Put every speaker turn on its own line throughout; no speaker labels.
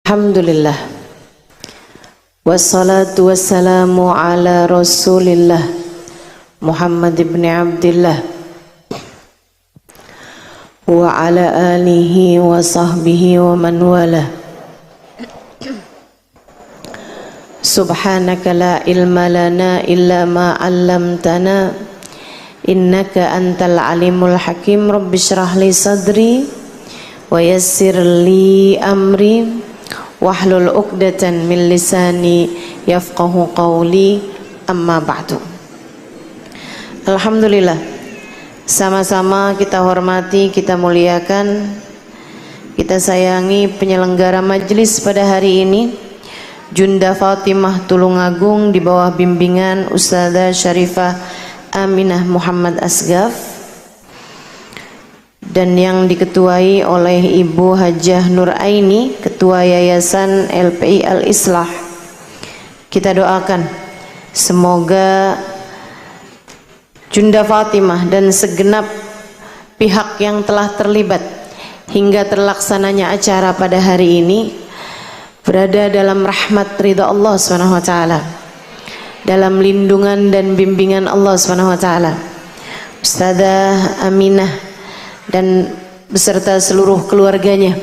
Alhamdulillah, wassalatu wassalamu ala rasulillah Muhammad ibn Abdillah wa ala alihi wa sahbihi wa man wala. Subhanaka la ilma lana illa ma 'allamtana innaka antal alimul hakim. Rabbi shrah li sadri wa yassir li amri wahlul 'uqdatan min lisani yafqahu qawli, amma ba'du. Alhamdulillah, sama-sama kita hormati, kita muliakan, kita sayangi penyelenggara majlis pada hari ini, Junda Fatimah Tulungagung di bawah bimbingan Ustadzah Syarifah Aminah Muhammad Asgaf, dan yang diketuai oleh Ibu Hajah Nur Aini, Ketua Yayasan LPI Al-Islah. Kita doakan semoga Junda Fatimah dan segenap pihak yang telah terlibat hingga terlaksananya acara pada hari ini berada dalam rahmat ridha Allah SWT, dalam lindungan dan bimbingan Allah SWT. Ustadzah Aminah dan beserta seluruh keluarganya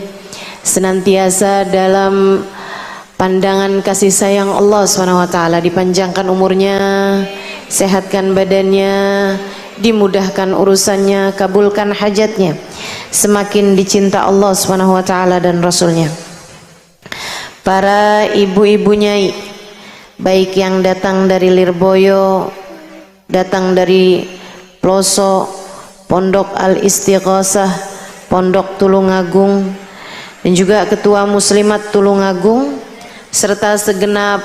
senantiasa dalam pandangan kasih sayang Allah SWT, dipanjangkan umurnya, sehatkan badannya, dimudahkan urusannya, kabulkan hajatnya, semakin dicinta Allah SWT dan Rasulnya. Para ibu-ibu nyai, baik yang datang dari Lirboyo, datang dari pelosok Pondok Al-Istighosah, Pondok Tulungagung, dan juga Ketua Muslimat Tulungagung, serta segenap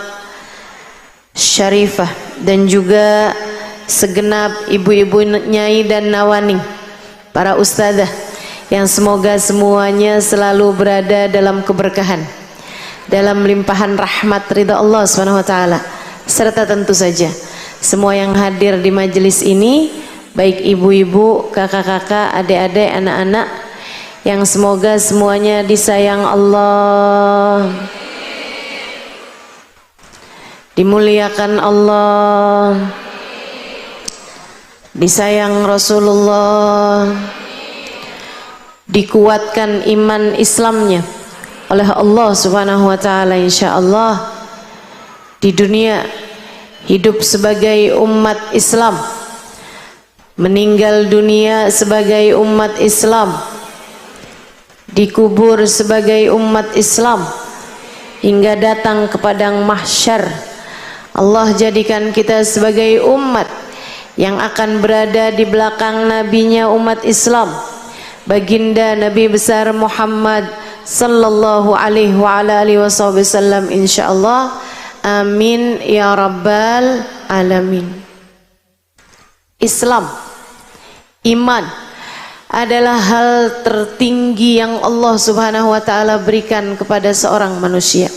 syarifah dan juga segenap ibu-ibu nyai dan nawani, para ustadzah, yang semoga semuanya selalu berada dalam keberkahan, dalam limpahan rahmat ridha Allah SWT, serta tentu saja semua yang hadir di majelis ini, baik ibu-ibu, kakak-kakak, adik-adik, anak-anak, yang semoga semuanya disayang Allah, dimuliakan Allah, disayang Rasulullah, dikuatkan iman Islamnya oleh Allah Subhanahu wa taala, insyaallah di dunia hidup sebagai umat Islam, meninggal dunia sebagai umat Islam, dikubur sebagai umat Islam, hingga datang ke padang mahsyar. Allah jadikan kita sebagai umat yang akan berada di belakang nabinya umat Islam, baginda Nabi besar Muhammad sallallahu alaihi wa ala alihi wasallam, insyaallah. Amin ya rabbal alamin. Islam, iman adalah hal tertinggi yang Allah Subhanahu wa taala berikan kepada seorang manusia.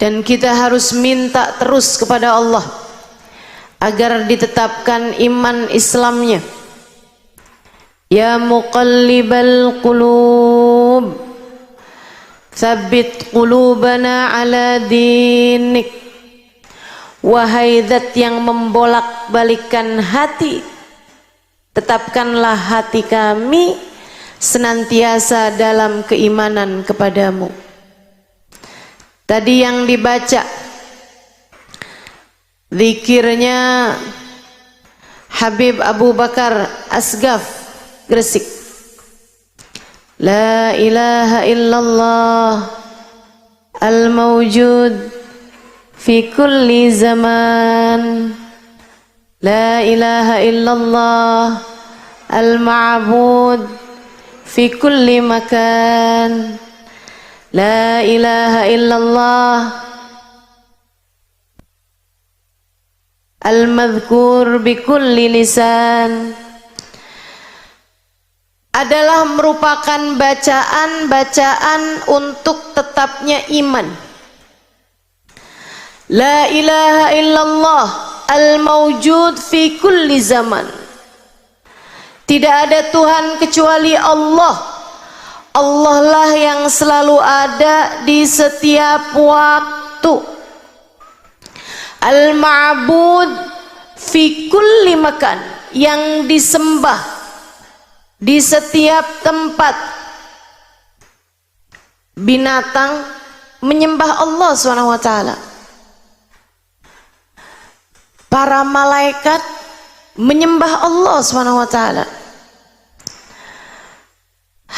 Dan kita harus minta terus kepada Allah agar ditetapkan iman Islamnya. Ya muqallibal qulub, tsabbit qulubana ala dinik. Wahai zat yang membolak-balikkan hati, tetapkanlah hati kami senantiasa dalam keimanan kepadamu. Tadi yang dibaca zikirnya Habib Abu Bakar Asgaf Gresik. La ilaha illallah al-mawjud fi kulli zaman. La ilaha illallah al-ma'bud fi kulli makan. La ilaha illallah al-madhkur bi kulli lisan. Adalah merupakan bacaan-bacaan untuk tetapnya iman. La ilaha illallah al-mawjud fi kulli zaman. Tidak ada Tuhan kecuali Allah. Allah lah yang selalu ada di setiap waktu. Al-ma'bud fi kulli makan, yang disembah di setiap tempat. Binatang menyembah Allah SWT. Para malaikat menyembah Allah SWT.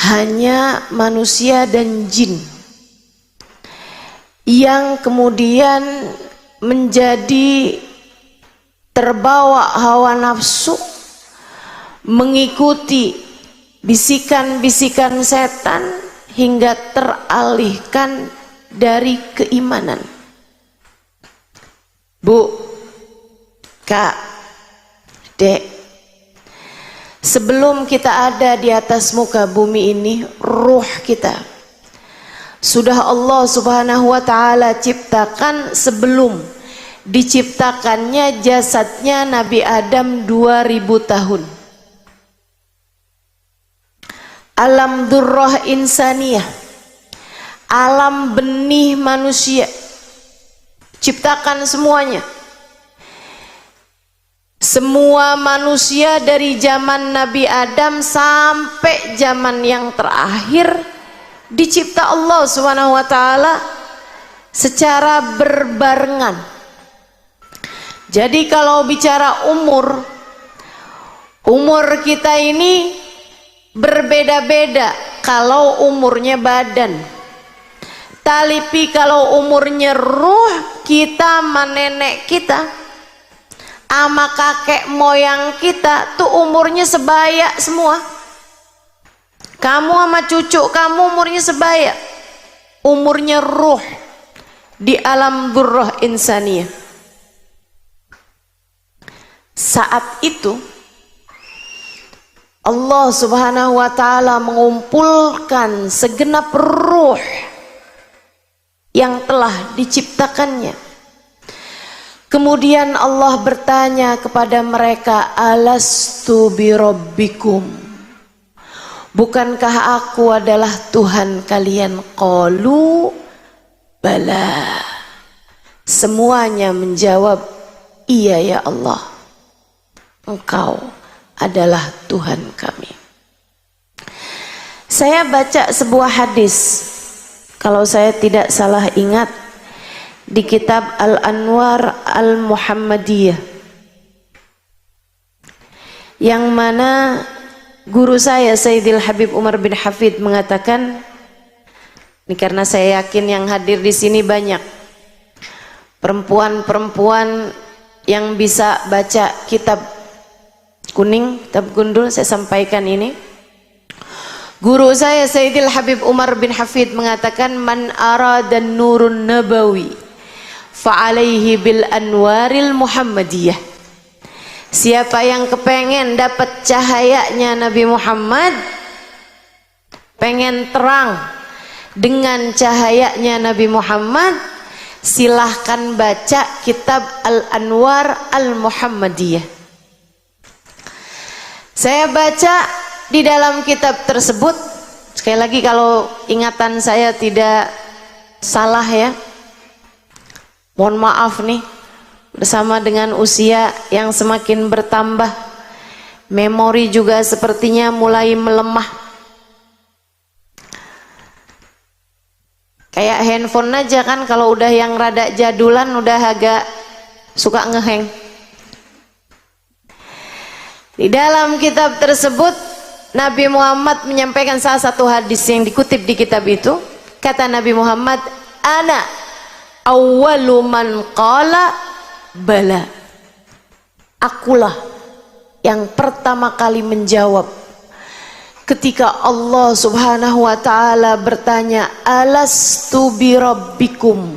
Hanya manusia dan jin yang kemudian menjadi terbawa hawa nafsu, mengikuti bisikan-bisikan setan hingga teralihkan dari keimanan. Bu, Kak, Dek, sebelum kita ada di atas muka bumi ini, ruh kita sudah Allah Subhanahu wa ta'ala ciptakan sebelum diciptakannya jasadnya Nabi Adam 2000 tahun. Alam durrah insaniyah, alam benih manusia, ciptakan semuanya. Semua manusia dari zaman Nabi Adam sampai zaman yang terakhir dicipta Allah Subhanahu wa ta'ala secara berbarengan. Jadi kalau bicara umur kita ini berbeda-beda kalau umurnya badan. Tapi kalau umurnya ruh kita sama nenek kita, ama kakek moyang kita tuh umurnya sebaya semua. Kamu sama cucu kamu umurnya sebaya. Umurnya ruh di alam durrah insaniyah. Saat itu Allah Subhanahu wa ta'ala mengumpulkan segenap ruh yang telah diciptakannya. Kemudian Allah bertanya kepada mereka, alastu birabbikum, bukankah aku adalah Tuhan kalian? Qalu bala. Semuanya menjawab, iya ya Allah, Engkau adalah Tuhan kami. Saya baca sebuah hadis, kalau saya tidak salah ingat, di kitab Al-Anwar Al-Muhammadiyah, yang mana guru saya Sayyidil Habib Umar bin Hafid mengatakan, ini karena saya yakin yang hadir di sini banyak perempuan-perempuan yang bisa baca kitab kuning, kitab gundul, saya sampaikan ini. Guru saya Sayyidil Habib Umar bin Hafid mengatakan, man arada nurun nabawi fa'alaihi bil anwaril muhammadiyah. Siapa yang kepengen dapat cahayanya Nabi Muhammad, pengen terang dengan cahayanya Nabi Muhammad, silahkan baca kitab Al-Anwar Al-Muhammadiyah. Saya baca di dalam kitab tersebut, sekali lagi kalau ingatan saya tidak salah ya, mohon maaf nih, bersama dengan usia yang semakin bertambah, memori juga sepertinya mulai melemah. Kayak handphone aja kan, kalau udah yang rada jadulan udah agak suka ngeheng. Di dalam kitab tersebut Nabi Muhammad menyampaikan salah satu hadis yang dikutip di kitab itu. Kata Nabi Muhammad, ana awwalu man qala bala. Akulah yang pertama kali menjawab ketika Allah Subhanahu wa ta'ala bertanya, alastu birabbikum,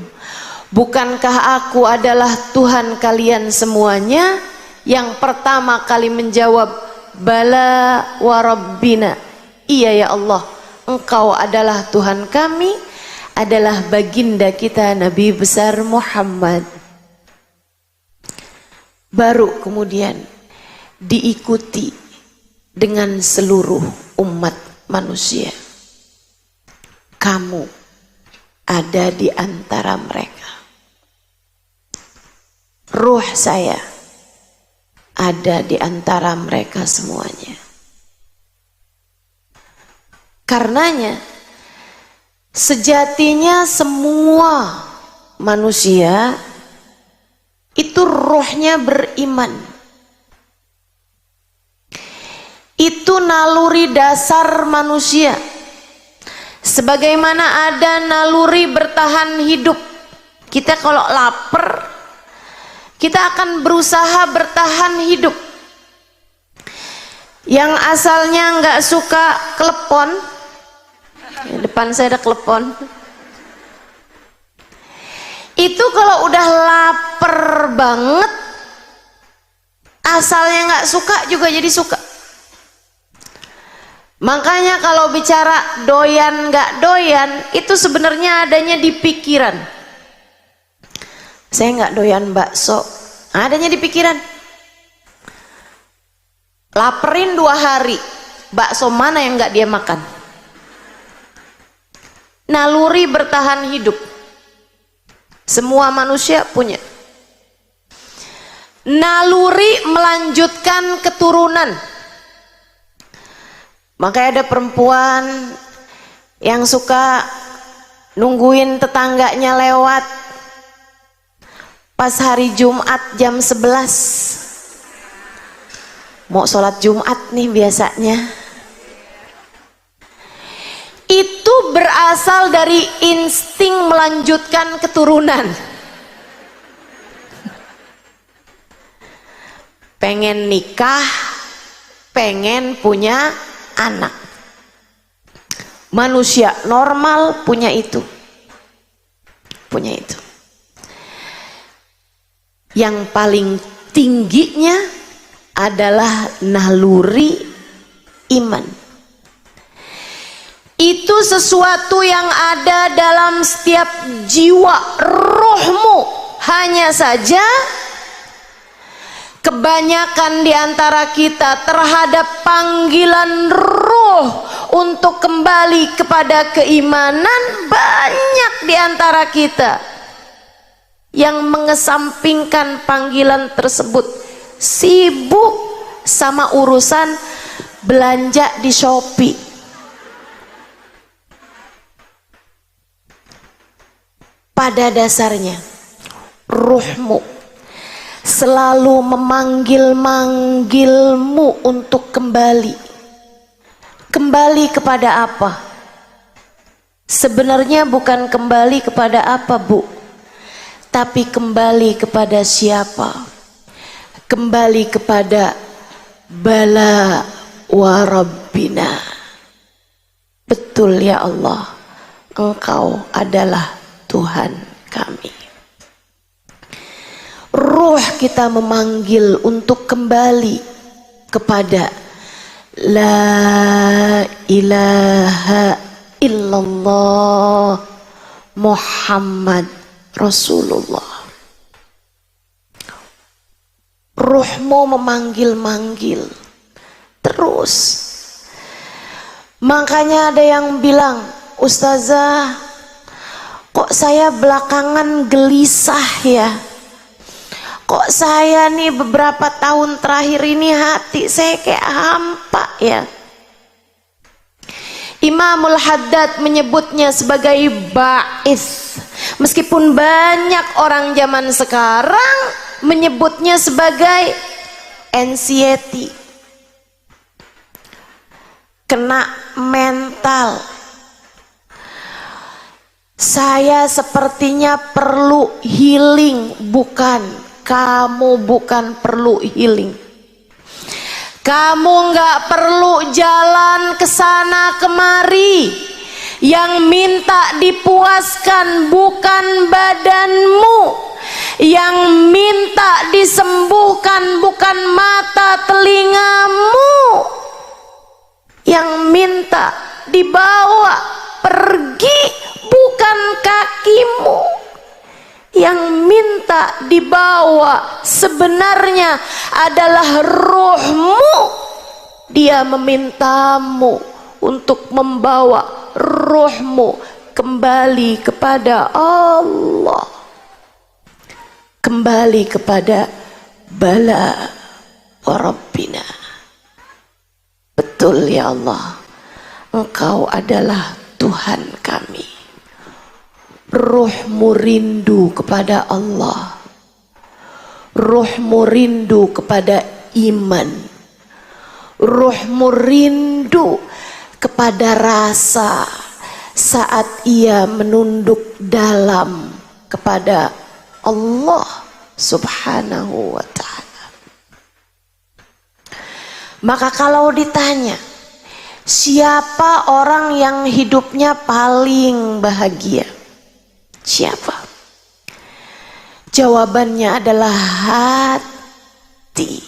bukankah aku adalah Tuhan kalian semuanya? Yang pertama kali menjawab, bala wa rabbina, iya ya Allah, Engkau adalah Tuhan kami, adalah baginda kita Nabi besar Muhammad. Baru kemudian diikuti dengan seluruh umat manusia. Kamu ada di antara mereka. Ruh saya ada di antara mereka semuanya. Karenanya sejatinya semua manusia itu rohnya beriman. Itu naluri dasar manusia. Sebagaimana ada naluri bertahan hidup. Kita kalau lapar, kita akan berusaha bertahan hidup. Yang asalnya nggak suka klepon, di depan saya ada klepon. Itu kalau udah lapar banget, asalnya nggak suka juga jadi suka. Makanya kalau bicara doyan nggak doyan, itu sebenarnya adanya di pikiran. Saya nggak doyan bakso, adanya di pikiran. Laperin 2 hari, bakso mana yang nggak dia makan? Naluri bertahan hidup. Semua manusia punya. Naluri melanjutkan keturunan. Makanya ada perempuan yang suka nungguin tetangganya lewat pas hari Jumat jam 11. Mau sholat Jumat nih biasanya. Itu berasal dari insting melanjutkan keturunan. Pengen nikah, pengen punya anak. Manusia normal punya itu. Punya itu. Yang paling tingginya adalah naluri iman. Itu sesuatu yang ada dalam setiap jiwa rohmu. Hanya saja kebanyakan di antara kita terhadap panggilan roh untuk kembali kepada keimanan, banyak di antara kita yang mengesampingkan panggilan tersebut, sibuk sama urusan belanja di Shopee. Pada dasarnya ruhmu selalu memanggil-manggilmu untuk kembali. Kembali kepada apa? Sebenarnya bukan kembali kepada apa, Bu, tapi kembali kepada siapa? Kembali kepada Bala wa Rabbina. Betul ya Allah, Engkau adalah Tuhan kami. Ruh kita memanggil untuk kembali kepada La ilaha illallah Muhammad Rasulullah. Ruhmu memanggil-manggil terus. Makanya ada yang bilang, Ustazah, kok saya belakangan gelisah ya? Kok saya nih beberapa tahun terakhir ini hati saya kayak hampa ya? Imamul Haddad menyebutnya sebagai ba'is. Meskipun banyak orang zaman sekarang menyebutnya sebagai anxiety. Kena mental. Saya sepertinya perlu healing. Bukan. Kamu bukan perlu healing. Kamu nggak perlu jalan ke sana kemari. Yang minta dipuaskan bukan badanmu. Yang minta disembuhkan bukan mata telingamu. Yang minta dibawa pergi bukan kakimu. Yang minta dibawa sebenarnya adalah ruhmu Dia memintamu untuk membawa ruhmu kembali kepada Allah, kembali kepada bala wa rabbina. Betul ya Allah, Engkau adalah Tuhan kami. Ruhmu rindu kepada Allah, ruhmu rindu kepada iman, ruhmu rindu kepada rasa saat ia menunduk dalam kepada Allah subhanahu wa ta'ala. Maka kalau ditanya siapa orang yang hidupnya paling bahagia, siapa? Jawabannya adalah hati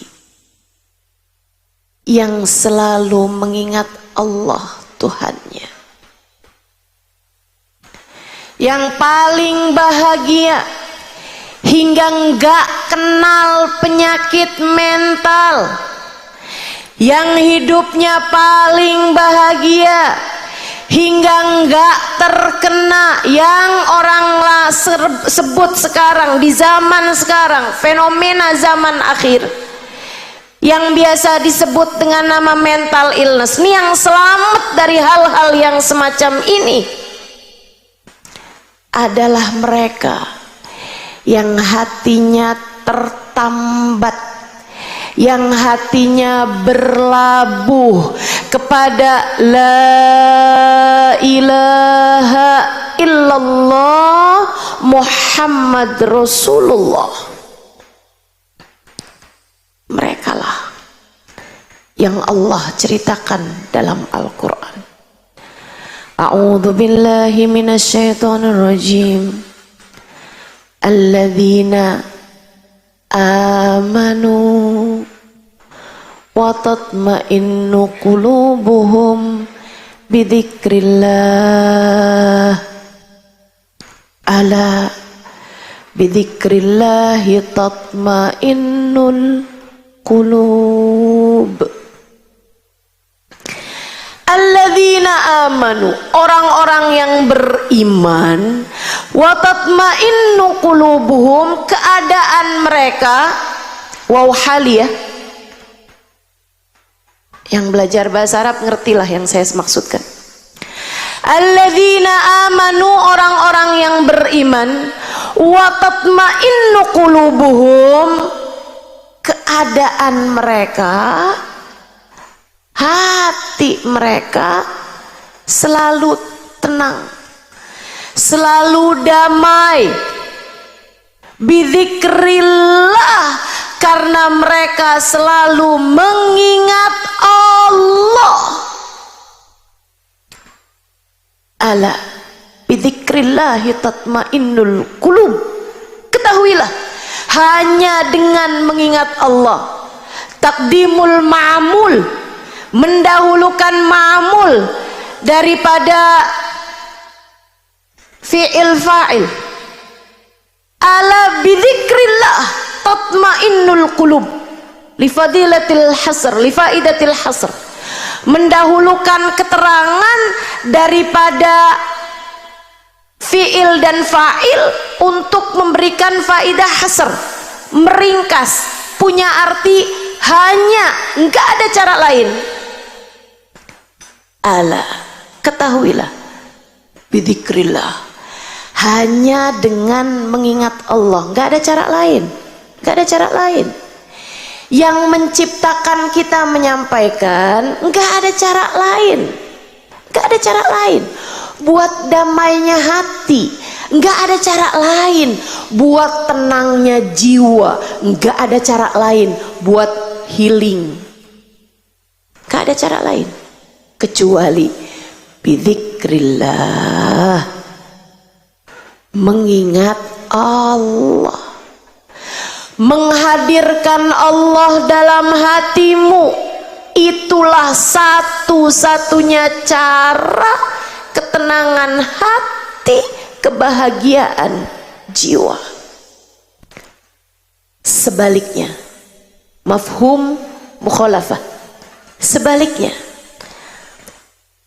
yang selalu mengingat Allah Tuhannya. Yang paling bahagia hingga enggak kenal penyakit mental. Yang hidupnya paling bahagia hingga enggak terkena yang orang sebut sekarang di zaman sekarang, fenomena zaman akhir yang biasa disebut dengan nama mental illness. Ini yang selamat dari hal-hal yang semacam ini adalah mereka yang hatinya tertambat, yang hatinya berlabuh kepada la ilaha illallah Muhammad Rasulullah. Merekalah yang Allah ceritakan dalam Al-Quran. A'udzu billahi minasyaitonir rajim. Alladzina amanu wa tatma'innu qulubuhum bidzikrillah. Ala bidzikrillahi tatma'innul qulub. Alladzina amanu, orang-orang yang beriman, wa tatma'innu qulubuhum, keadaan mereka, waw haliyah. Yang belajar bahasa Arab ngertilah yang saya maksudkan. Alladzina amanu, orang-orang yang beriman, wa tatma'innu qulubuhum, keadaan mereka, hati mereka selalu tenang, selalu damai, bidzikrillah, karena mereka selalu mengingat Allah. Ala bidzikrillahi tatmainnul qulub. Ketahuilah, hanya dengan mengingat Allah, takdimul ma'mul, mendahulukan ma'mul daripada fi'il fa'il. Ala bidzikrillah tatmainnul qulub, li fadilatil hasr, li faidatil hasr, mendahulukan keterangan daripada fi'il dan fa'il untuk memberikan faidah hasr, meringkas, punya arti hanya, enggak ada cara lain. Ala, ketahuilah, bidzikrillah, hanya dengan mengingat Allah, enggak ada cara lain, enggak ada cara lain. Yang menciptakan kita menyampaikan, enggak ada cara lain, enggak ada cara lain. Buat damainya hati, enggak ada cara lain. Buat tenangnya jiwa, enggak ada cara lain. Buat healing, enggak ada cara lain kecuali bidzikrillah, mengingat Allah, menghadirkan Allah dalam hatimu. Itulah satu-satunya cara ketenangan hati, kebahagiaan jiwa. Sebaliknya, mafhum mukhalafah,
Sebaliknya,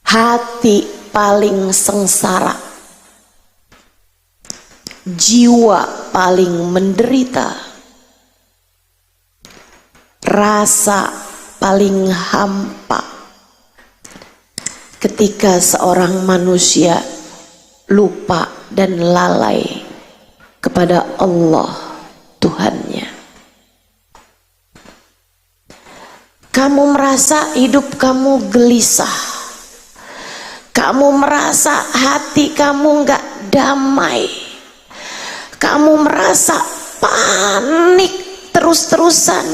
hati paling sengsara, jiwa paling menderita, rasa paling hampa ketika seorang manusia lupa dan lalai kepada Allah Tuhannya. Kamu merasa hidup kamu gelisah, kamu merasa hati kamu gak damai, kamu merasa panik terus-terusan,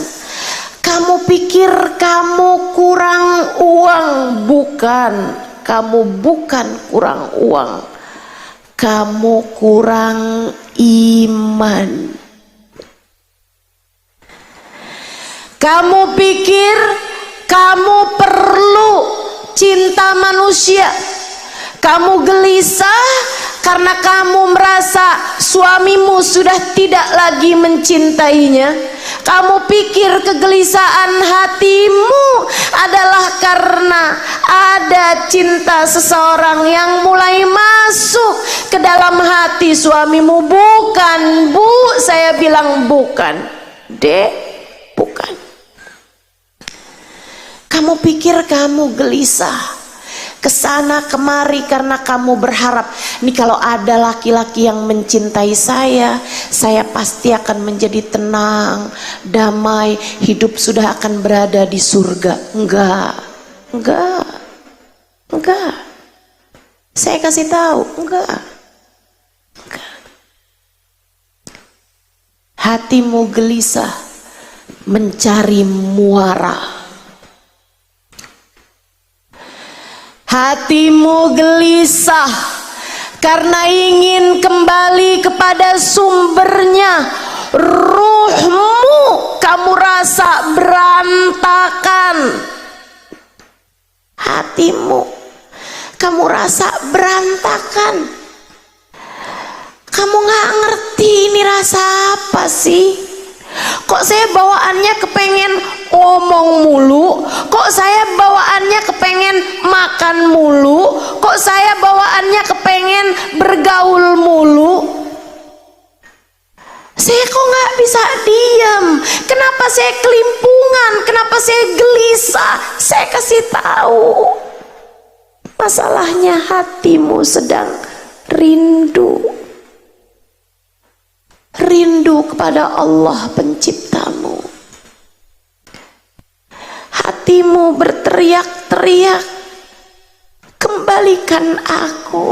kamu pikir kamu kurang uang. Bukan, kamu bukan kurang uang, kamu kurang iman. Kamu pikir kamu perlu cinta manusia. Kamu gelisah karena kamu merasa suamimu sudah tidak lagi mencintainya. Kamu pikir kegelisahan hatimu adalah karena ada cinta seseorang yang mulai masuk ke dalam hati suamimu. Bukan, Bu, saya bilang bukan. Dek, bukan. Kamu pikir kamu gelisah kesana kemari karena kamu berharap, nih kalau ada laki-laki yang mencintai saya pasti akan menjadi tenang, damai, hidup sudah akan berada di surga. Enggak. Saya kasih tahu, enggak. Hatimu gelisah mencari muara. Hatimu gelisah karena ingin kembali kepada sumbernya. Ruhmu kamu rasa berantakan. Hatimu kamu rasa berantakan. Kamu gak ngerti ini rasa apa sih? Kok saya bawaannya kepengen ngomong mulu? Kok saya bawaannya kepengen makan mulu? Kok saya bawaannya kepengen bergaul mulu? Saya kok gak bisa diam? Kenapa saya kelimpungan? Kenapa saya gelisah? Saya kasih tahu, masalahnya hatimu sedang rindu. Rindu kepada Allah penciptamu. Hatimu berteriak-teriak, kembalikan aku,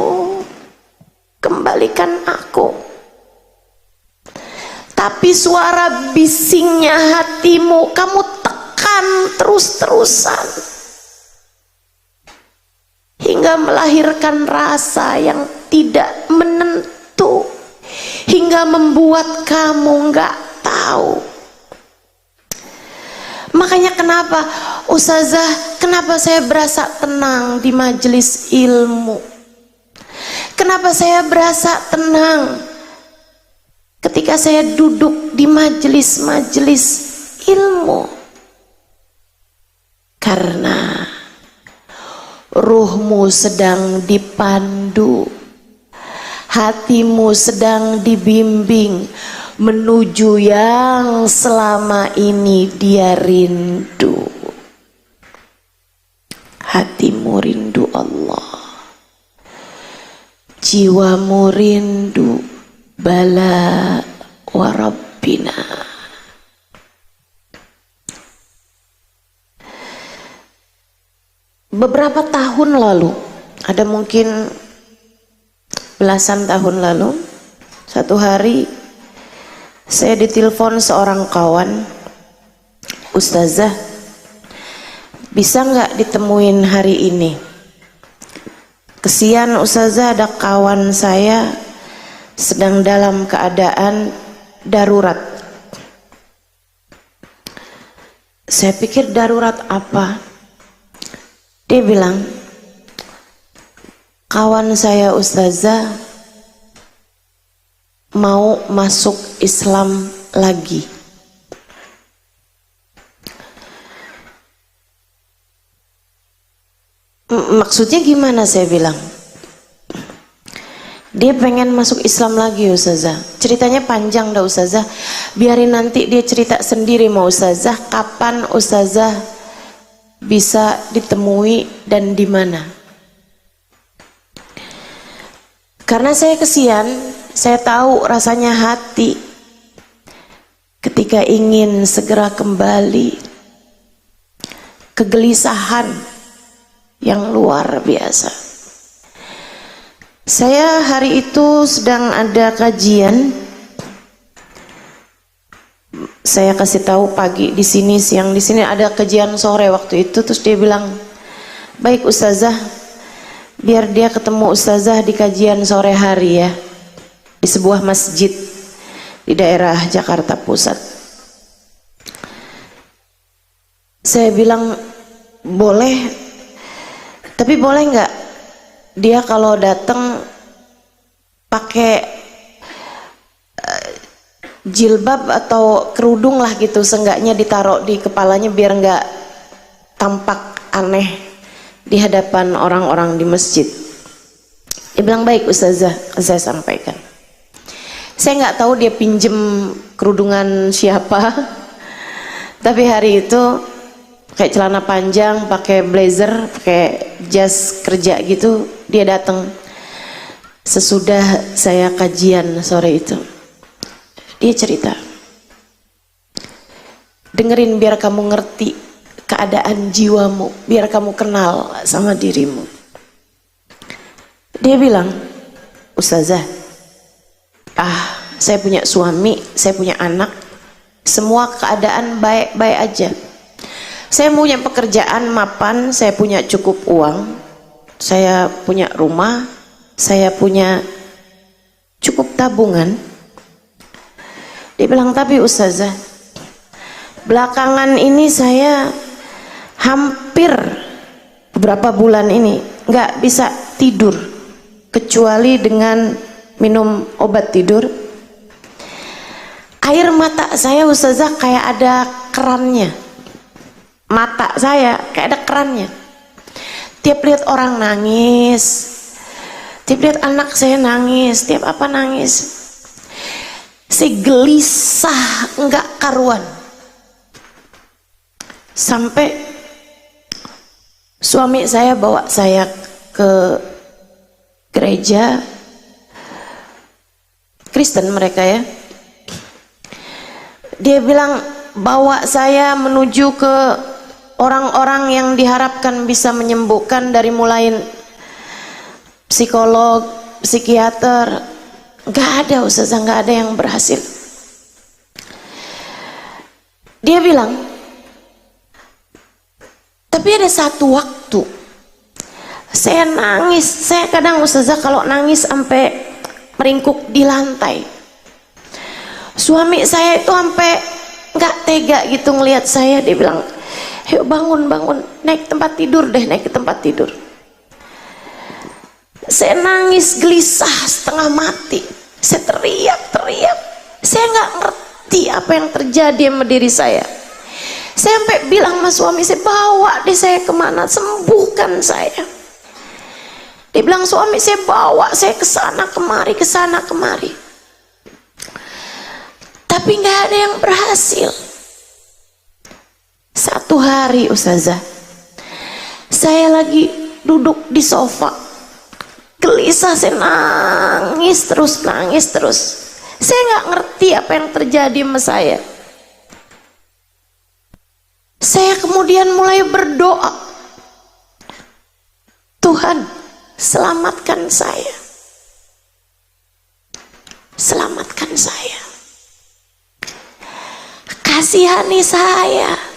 kembalikan aku. Tapi suara bisingnya hatimu kamu tekan terus-terusan hingga melahirkan rasa yang tidak menentu, hingga membuat kamu nggak tahu. Makanya kenapa Ustazah, kenapa saya berasa tenang di majelis ilmu? Kenapa saya berasa tenang ketika saya duduk di majelis-majelis ilmu? Karena ruhmu sedang dipandu, hatimu sedang dibimbing menuju yang selama ini dia rindu. Hatimu rindu Allah, jiwamu rindu bala warabbina. Beberapa tahun lalu, ada mungkin belasan tahun lalu, satu hari saya ditelepon seorang kawan, Ustazah, bisa nggak ditemuin hari ini? Kesian Ustazah, ada kawan saya sedang dalam keadaan darurat. Saya pikir darurat apa? Dia bilang, kawan saya Ustazah mau masuk Islam lagi. Maksudnya gimana, saya bilang. Dia pengen masuk Islam lagi Ustazah. Ceritanya panjang dah Ustazah. Biarin nanti dia cerita sendiri mau Ustazah. Kapan Ustazah bisa ditemui dan di mana? Karena saya kesian, saya tahu rasanya hati ketika ingin segera kembali, kegelisahan yang luar biasa. Saya hari itu sedang ada kajian. Saya kasih tahu pagi di sini, siang di sini, ada kajian sore waktu itu. Terus dia bilang, baik Ustazah, biar dia ketemu Ustazah di kajian sore hari ya, di sebuah masjid di daerah Jakarta Pusat. Saya bilang boleh, tapi boleh nggak dia kalau datang pakai jilbab atau kerudung lah gitu, seenggaknya ditaruh di kepalanya biar nggak tampak aneh di hadapan orang-orang di masjid. Dia bilang baik Ustazah, saya sampaikan. Saya nggak tahu dia pinjem kerudungan siapa, tapi hari itu kayak celana panjang, pakai blazer, pakai jas kerja gitu, dia datang sesudah saya kajian sore itu. Dia cerita, dengerin biar kamu ngerti keadaan jiwamu, biar kamu kenal sama dirimu. Dia bilang, Ustazah, saya punya suami, saya punya anak, semua keadaan baik-baik aja. Saya punya pekerjaan mapan, saya punya cukup uang, saya punya rumah, saya punya cukup tabungan. Dia bilang, tapi Ustazah, belakangan ini saya hampir beberapa bulan ini nggak bisa tidur kecuali dengan minum obat tidur. Air mata saya Ustazah kayak ada kerannya. Mata saya kayak ada kerannya. Tiap lihat orang nangis, tiap lihat anak saya nangis, tiap apa nangis, saya gelisah enggak karuan. Sampai suami saya bawa saya ke gereja Kristen mereka ya. Dia bilang bawa saya menuju ke orang-orang yang diharapkan bisa menyembuhkan, dari mulai psikolog, psikiater. Gak ada Ustazah, gak ada yang berhasil. Dia bilang, tapi ada satu waktu saya nangis. Saya kadang Ustazah kalau nangis sampai meringkuk di lantai. Suami saya itu sampai gak tega gitu ngelihat saya. Dia bilang, yuk bangun, naik tempat tidur deh, naik ke tempat tidur. Saya nangis gelisah setengah mati. Saya teriak. Saya nggak ngerti apa yang terjadi sama diri saya. Saya sampai bilang sama suami saya, bawa deh saya kemana, sembuhkan saya. Dia bilang, suami saya bawa saya kesana kemari. Tapi nggak ada yang berhasil. Satu hari Ustazah, saya lagi duduk di sofa, gelisah, saya nangis terus. Saya nggak ngerti apa yang terjadi sama saya. Saya kemudian mulai berdoa, Tuhan selamatkan saya, kasihani saya.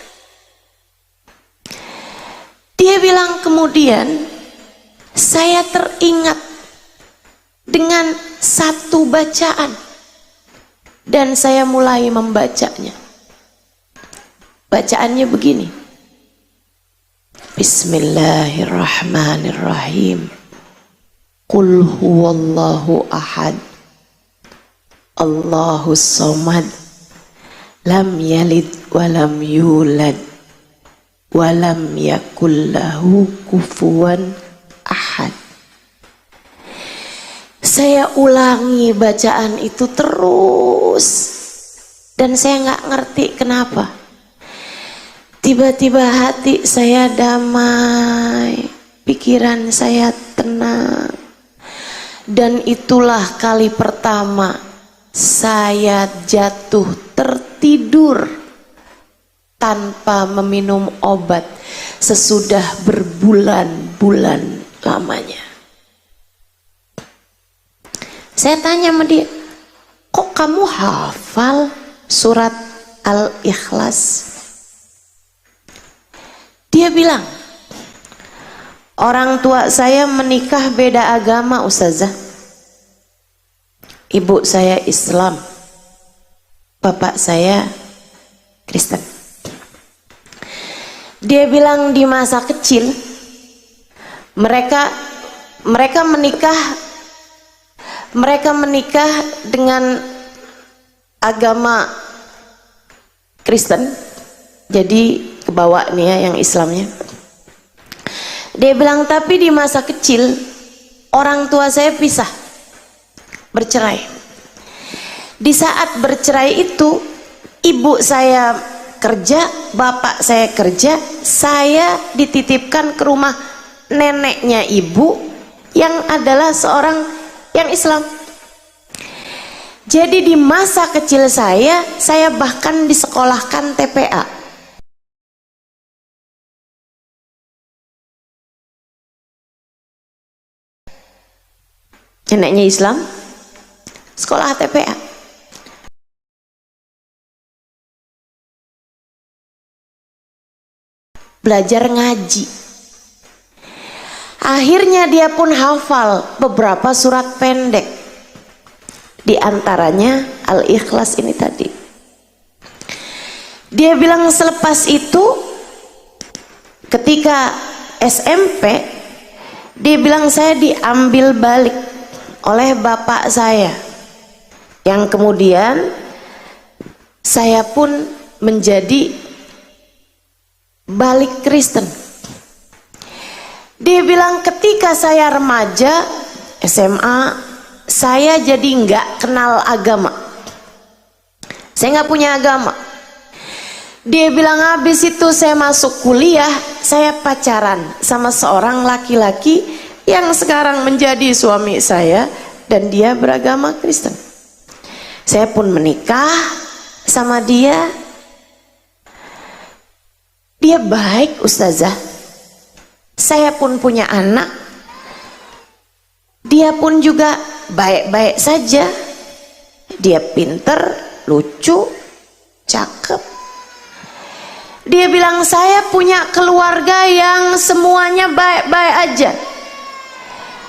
Dia bilang kemudian saya teringat dengan satu bacaan dan saya mulai membacanya. Bacaannya begini, Bismillahirrahmanirrahim. Qul huwallahu ahad, Allahus samad, lam yalid walam yulad walam yakul lahu kufuwan ahad. Saya ulangi bacaan itu terus dan saya nggak ngerti kenapa. Tiba-tiba hati saya damai, pikiran saya tenang. Dan itulah kali pertama saya jatuh tertidur tanpa meminum obat sesudah berbulan-bulan lamanya. Saya tanya sama dia, kok kamu hafal surat Al-Ikhlas? Dia bilang, orang tua saya menikah beda agama Ustazah. Ibu saya Islam, bapak saya Kristen. Dia bilang di masa kecil mereka menikah dengan agama Kristen. Jadi kebawa nih ya yang Islamnya. Dia bilang tapi di masa kecil orang tua saya pisah, bercerai. Di saat bercerai itu ibu saya kerja, bapak saya kerja, saya dititipkan ke rumah neneknya ibu yang adalah seorang yang Islam. Jadi di masa kecil saya bahkan disekolahkan TPA. Neneknya Islam, sekolah TPA. Belajar ngaji. Akhirnya dia pun hafal beberapa surat pendek. Di antaranya Al-Ikhlas ini tadi. Dia bilang selepas itu ketika SMP, dia bilang saya diambil balik oleh bapak saya, yang kemudian saya pun menjadi balik Kristen. Dia bilang ketika saya remaja SMA, saya jadi nggak kenal agama, saya nggak punya agama. Dia bilang habis itu saya masuk kuliah, saya pacaran sama seorang laki-laki yang sekarang menjadi suami saya dan dia beragama Kristen. Saya pun menikah sama dia. Dia baik Ustazah. Saya pun punya anak. Dia pun juga baik-baik saja. Dia pinter, lucu, cakep. Dia bilang saya punya keluarga yang semuanya baik-baik aja.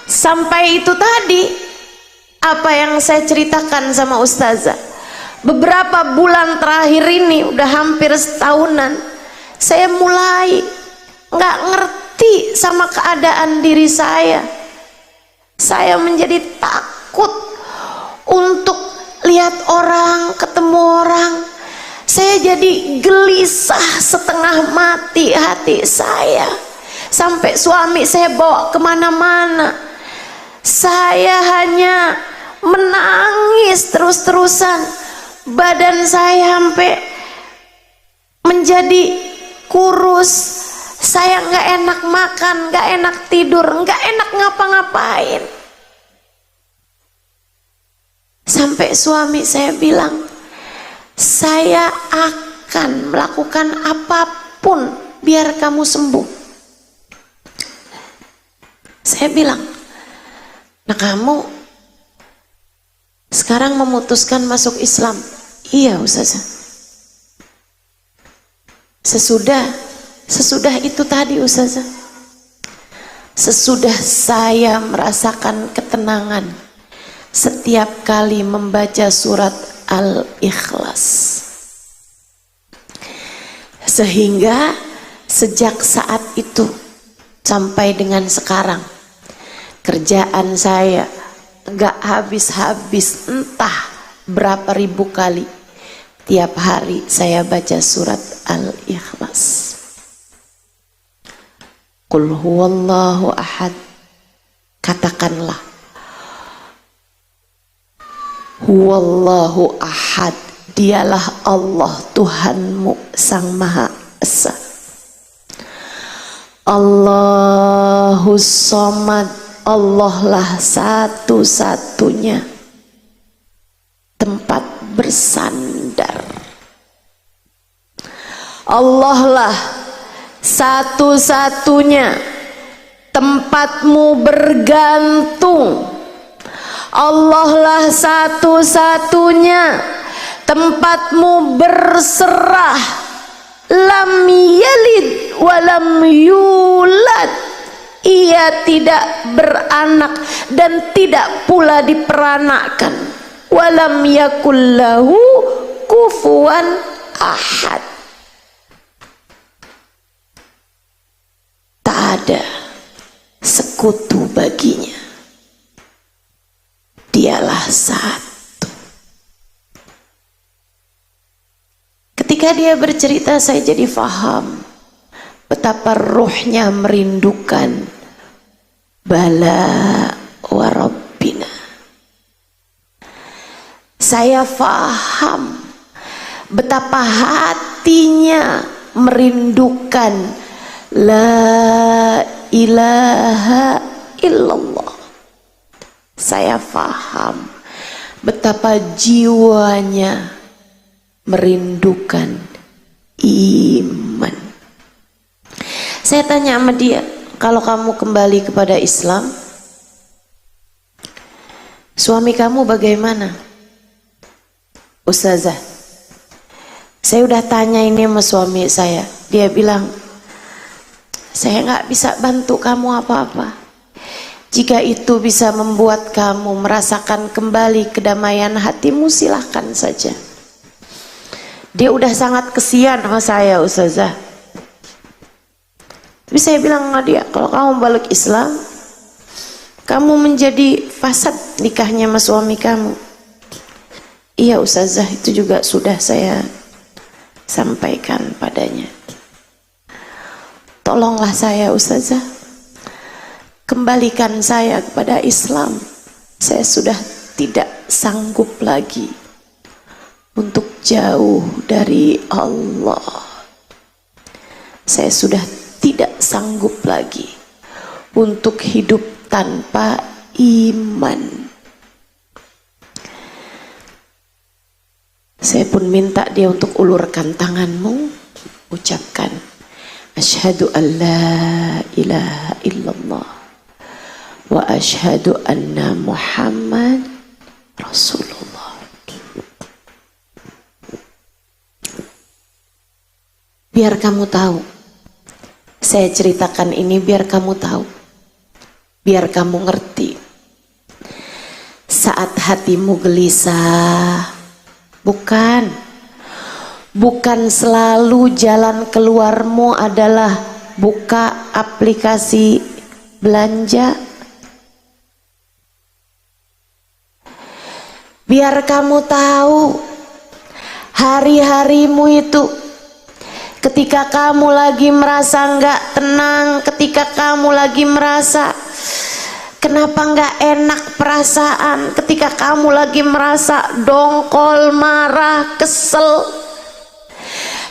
Sampai itu tadi apa yang saya ceritakan sama Ustazah. Beberapa bulan terakhir ini udah hampir setahunan, saya mulai nggak ngerti sama keadaan diri saya. Saya menjadi takut untuk lihat orang, ketemu orang. Saya jadi gelisah setengah mati hati saya. Sampai suami saya bawa kemana-mana. Saya hanya menangis terus-terusan. Badan saya sampai menjadi kurus. Saya nggak enak makan, nggak enak tidur, nggak enak ngapa-ngapain. Sampai suami saya bilang, saya akan melakukan apapun biar kamu sembuh. Saya bilang, nah kamu sekarang memutuskan masuk Islam? Iya Ustazah. Sesudah itu tadi Ustazah, sesudah saya merasakan ketenangan setiap kali membaca surat Al-Ikhlas, sehingga sejak saat itu sampai dengan sekarang kerjaan saya gak habis-habis, entah berapa ribu kali tiap hari saya baca surat Al-Ikhlas. Qul huwallahu ahad. Katakanlah, huwallahu ahad, dialah Allah Tuhanmu Sang Maha Esa. Allahus Somad, Allah lah satu-satunya tempat bersandar. Allah lah satu-satunya tempatmu bergantung. Allah lah satu-satunya tempatmu berserah. Lam yalid walam yulad, ia tidak beranak dan tidak pula diperanakkan. Walam yakullahu kufuwan ahad, tak ada sekutu baginya, dialah satu. Ketika dia bercerita, saya jadi faham betapa ruhnya merindukan bala wa rabbina. Saya faham betapa hatinya merindukan la ilaha illallah. Saya faham betapa jiwanya merindukan iman. Saya tanya sama dia, kalau kamu kembali kepada Islam, suami kamu bagaimana? Ustazah, saya udah tanya ini sama suami saya. Dia bilang, saya nggak bisa bantu kamu apa-apa. Jika itu bisa membuat kamu merasakan kembali kedamaian hatimu, silahkan saja. Dia udah sangat kesian sama saya, Ustazah. Tapi saya bilang sama dia, kalau kamu balik Islam, kamu menjadi fasad nikahnya sama suami kamu. Iya Ustazah, itu juga sudah saya sampaikan padanya. Tolonglah saya Ustazah, kembalikan saya kepada Islam. Saya sudah tidak sanggup lagi untuk jauh dari Allah. Saya sudah tidak sanggup lagi untuk hidup tanpa iman. Saya pun minta dia untuk ulurkan tanganmu, ucapkan asyhadu an la ilaha illallah wa asyhadu anna Muhammad Rasulullah. Biar kamu tahu, saya ceritakan ini biar kamu tahu, biar kamu ngerti. Saat hatimu gelisah, bukan selalu jalan keluarmu adalah buka aplikasi belanja. Biar kamu tahu, hari-harimu itu ketika kamu lagi merasa nggak tenang, ketika kamu lagi merasa kenapa nggak enak perasaan, ketika kamu lagi merasa dongkol, marah, kesel,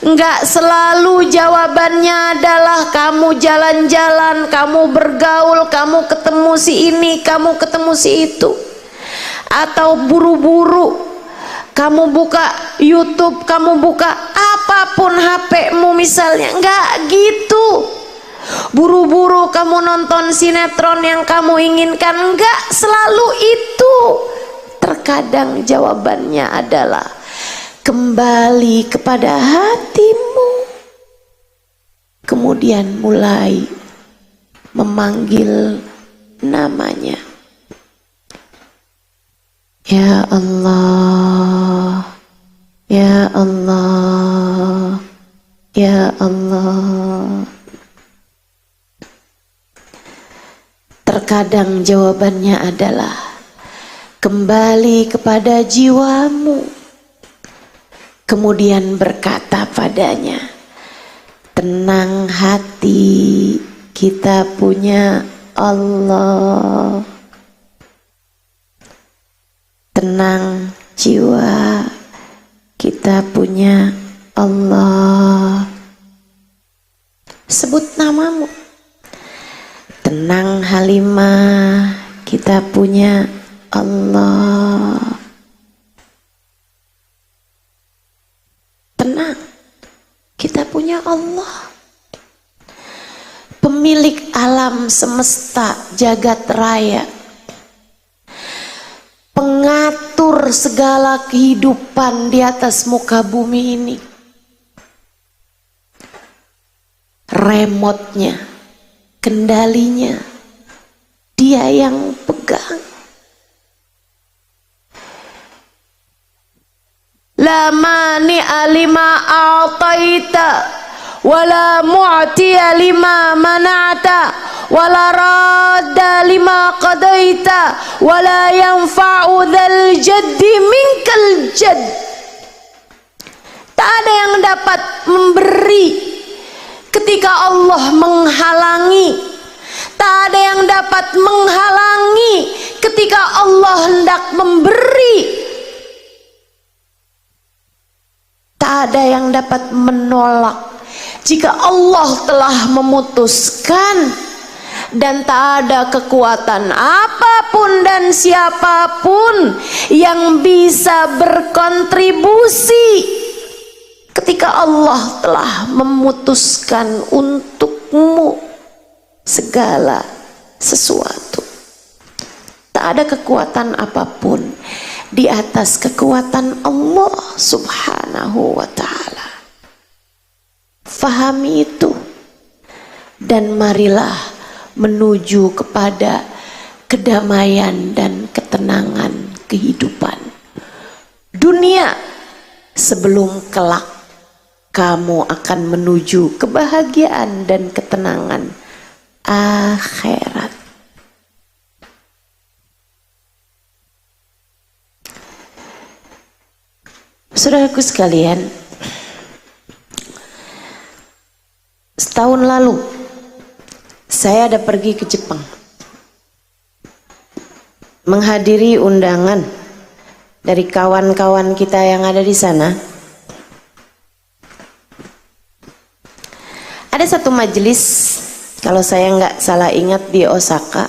nggak selalu jawabannya adalah kamu jalan-jalan, kamu bergaul, kamu ketemu si ini, kamu ketemu si itu, atau buru-buru kamu buka YouTube, kamu buka apapun HP-mu misalnya. Enggak gitu. Buru-buru kamu nonton sinetron yang kamu inginkan. Enggak selalu itu. Terkadang jawabannya adalah kembali kepada hatimu, kemudian mulai memanggil namanya. Ya Allah, Ya Allah, Ya Allah. Terkadang jawabannya adalah kembali kepada jiwamu, kemudian berkata padanya, tenang hati, kita punya Allah. Tenang jiwa, kita punya Allah. Sebut namamu. Tenang Halimah, kita punya Allah. Tenang, kita punya Allah. Pemilik alam semesta jagat raya, pengatur segala kehidupan di atas muka bumi ini, remote-nya, kendalinya, dia yang pegang. La mani'a lima a'taita wala mu'tiya lima mana'ta wala radda lima qadaita wala yanfa'u dzal jaddi minkal jadd. Tak ada yang dapat memberi ketika Allah menghalangi. Tak ada yang dapat menghalangi ketika Allah hendak memberi. Tak ada yang dapat menolak jika Allah telah memutuskan, dan tak ada kekuatan apapun dan siapapun yang bisa berkontribusi ketika Allah telah memutuskan untukmu segala sesuatu. Tak ada kekuatan apapun di atas kekuatan Allah Subhanahu wa ta'ala. Fahami itu dan marilah menuju kepada kedamaian dan ketenangan kehidupan dunia sebelum kelak kamu akan menuju kebahagiaan dan ketenangan akhirat. Saudaraku sekalian, setahun lalu saya ada pergi ke Jepang menghadiri undangan dari kawan-kawan kita yang ada di sana. Ada satu majelis, kalau saya nggak salah ingat, di Osaka.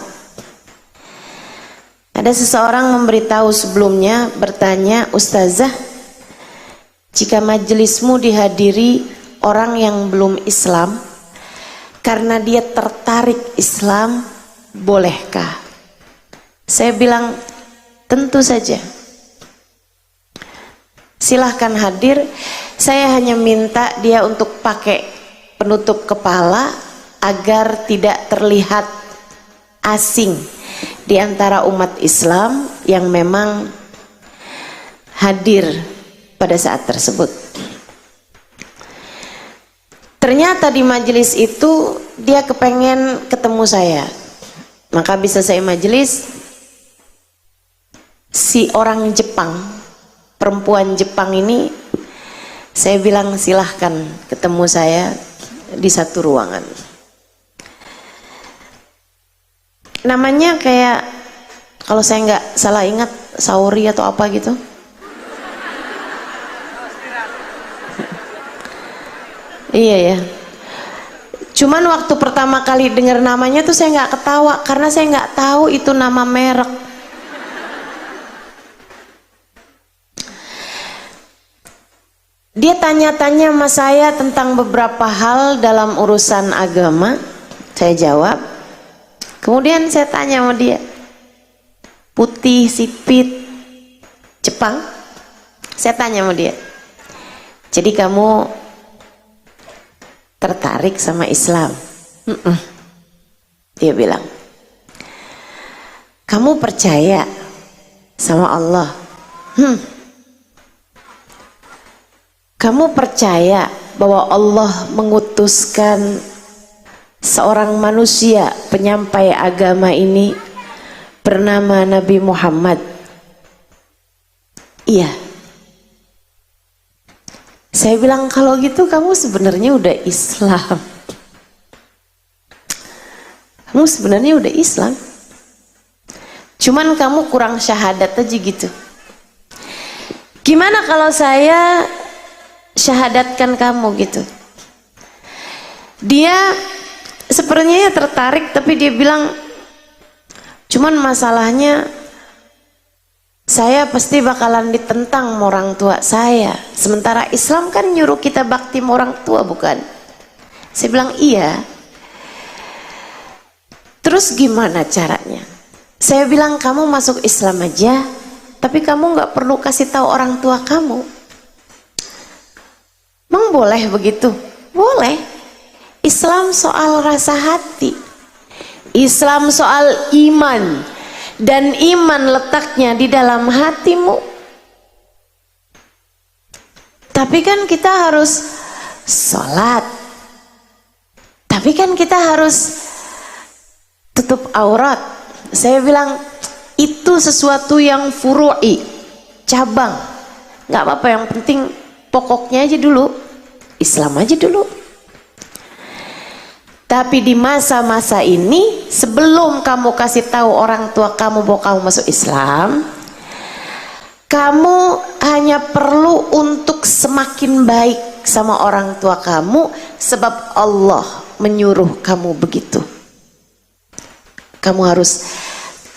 Ada seseorang memberitahu sebelumnya, bertanya, "Ustazah, jika majelismu dihadiri orang yang belum Islam, karena dia tertarik Islam, bolehkah?" Saya bilang, tentu saja. Silahkan hadir. Saya hanya minta dia untuk pakai penutup kepala agar tidak terlihat asing di antara umat Islam yang memang hadir pada saat tersebut. Ternyata di majelis itu dia kepengen ketemu saya, maka bisa saya majelis. Si orang Jepang, perempuan Jepang ini, saya bilang silahkan ketemu saya di satu ruangan. Namanya kayak, kalau saya nggak salah ingat, Saori atau apa gitu. Iya ya. Cuman waktu pertama kali dengar namanya tuh saya nggak ketawa karena saya nggak tahu itu nama merek. Dia tanya-tanya sama saya tentang beberapa hal dalam urusan agama. Saya jawab. Kemudian saya tanya sama dia, putih, sipit, Jepang. Saya tanya sama dia, jadi kamu tertarik sama Islam? Dia bilang, kamu percaya sama Allah? Kamu percaya bahwa Allah mengutuskan seorang manusia penyampai agama ini bernama Nabi Muhammad? Iya. Saya bilang, kalau gitu kamu sebenarnya udah Islam. Kamu sebenarnya udah Islam, cuman kamu kurang syahadat aja gitu. Gimana kalau saya syahadatkan kamu gitu? Dia sepertinya tertarik, tapi dia bilang, cuman masalahnya saya pasti bakalan ditentang sama orang tua saya. Sementara Islam kan nyuruh kita bakti sama orang tua, bukan? Saya bilang iya. Terus gimana caranya? Saya bilang kamu masuk Islam aja, tapi kamu nggak perlu kasih tahu orang tua kamu. Emang boleh begitu? Boleh. Islam soal rasa hati, Islam soal iman, dan iman letaknya di dalam hatimu. Tapi kan kita harus sholat, tapi kan kita harus tutup aurat. Saya bilang itu sesuatu yang furu'i, cabang, nggak apa-apa, yang penting pokoknya aja dulu, Islam aja dulu. Tapi di masa-masa ini, sebelum kamu kasih tahu orang tua kamu bahwa kamu masuk Islam, kamu hanya perlu untuk semakin baik sama orang tua kamu, sebab Allah menyuruh kamu begitu. Kamu harus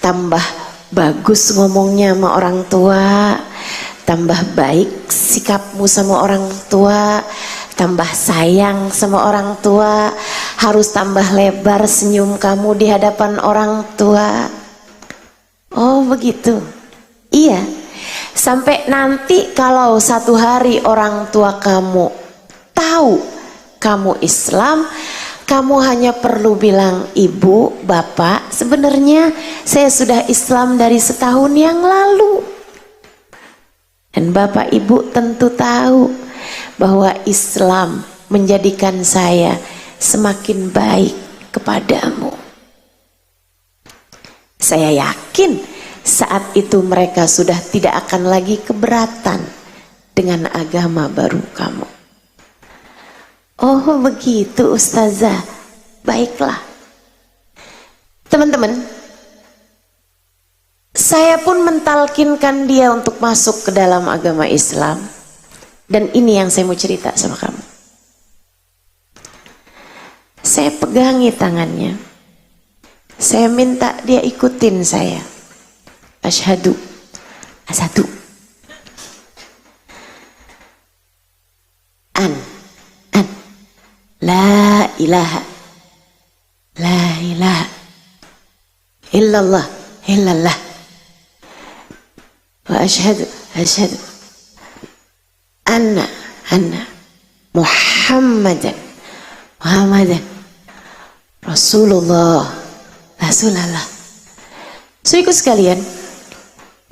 tambah bagus ngomongnya sama orang tua, tambah baik sikapmu sama orang tua, tambah sayang sama orang tua, harus tambah lebar senyum kamu di hadapan orang tua. Oh begitu? Iya. Sampai nanti kalau satu hari orang tua kamu tahu kamu Islam, kamu hanya perlu bilang, ibu, bapak, sebenarnya saya sudah Islam dari setahun yang lalu. Dan bapak ibu tentu tahu bahwa Islam menjadikan saya semakin baik kepadamu. Saya yakin saat itu mereka sudah tidak akan lagi keberatan dengan agama baru kamu. Oh begitu ustazah, baiklah. Teman-teman, saya pun mentalkinkan dia untuk masuk ke dalam agama Islam. Dan ini yang saya mau cerita sama kamu. Saya pegangi tangannya, saya minta dia ikutin saya. Asyhadu, asadu, an, la ilaha illallah wa asyhadu anna Muhammadan Rasulullah. Saudaraku sekalian,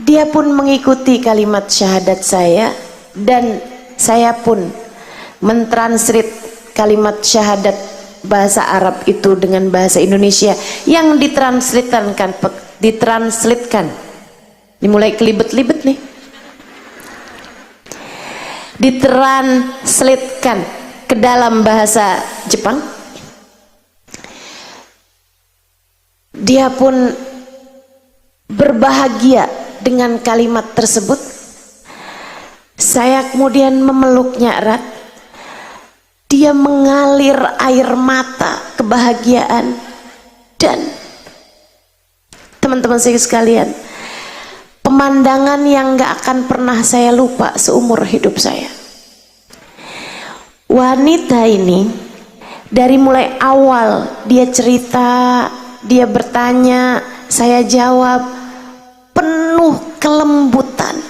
dia pun mengikuti kalimat syahadat saya, dan saya pun mentranslate kalimat syahadat bahasa Arab itu dengan bahasa Indonesia yang ditranslatekan. Dimulai kelibet-libet nih. Ditranslatekan ke dalam bahasa Jepang. Dia pun berbahagia dengan kalimat tersebut. Saya kemudian memeluknya erat. Dia mengalir air mata kebahagiaan. Dan teman-teman saya sekalian, pemandangan yang gak akan pernah saya lupa seumur hidup saya. Wanita ini dari mulai awal dia cerita, dia bertanya, saya jawab, penuh kelembutan.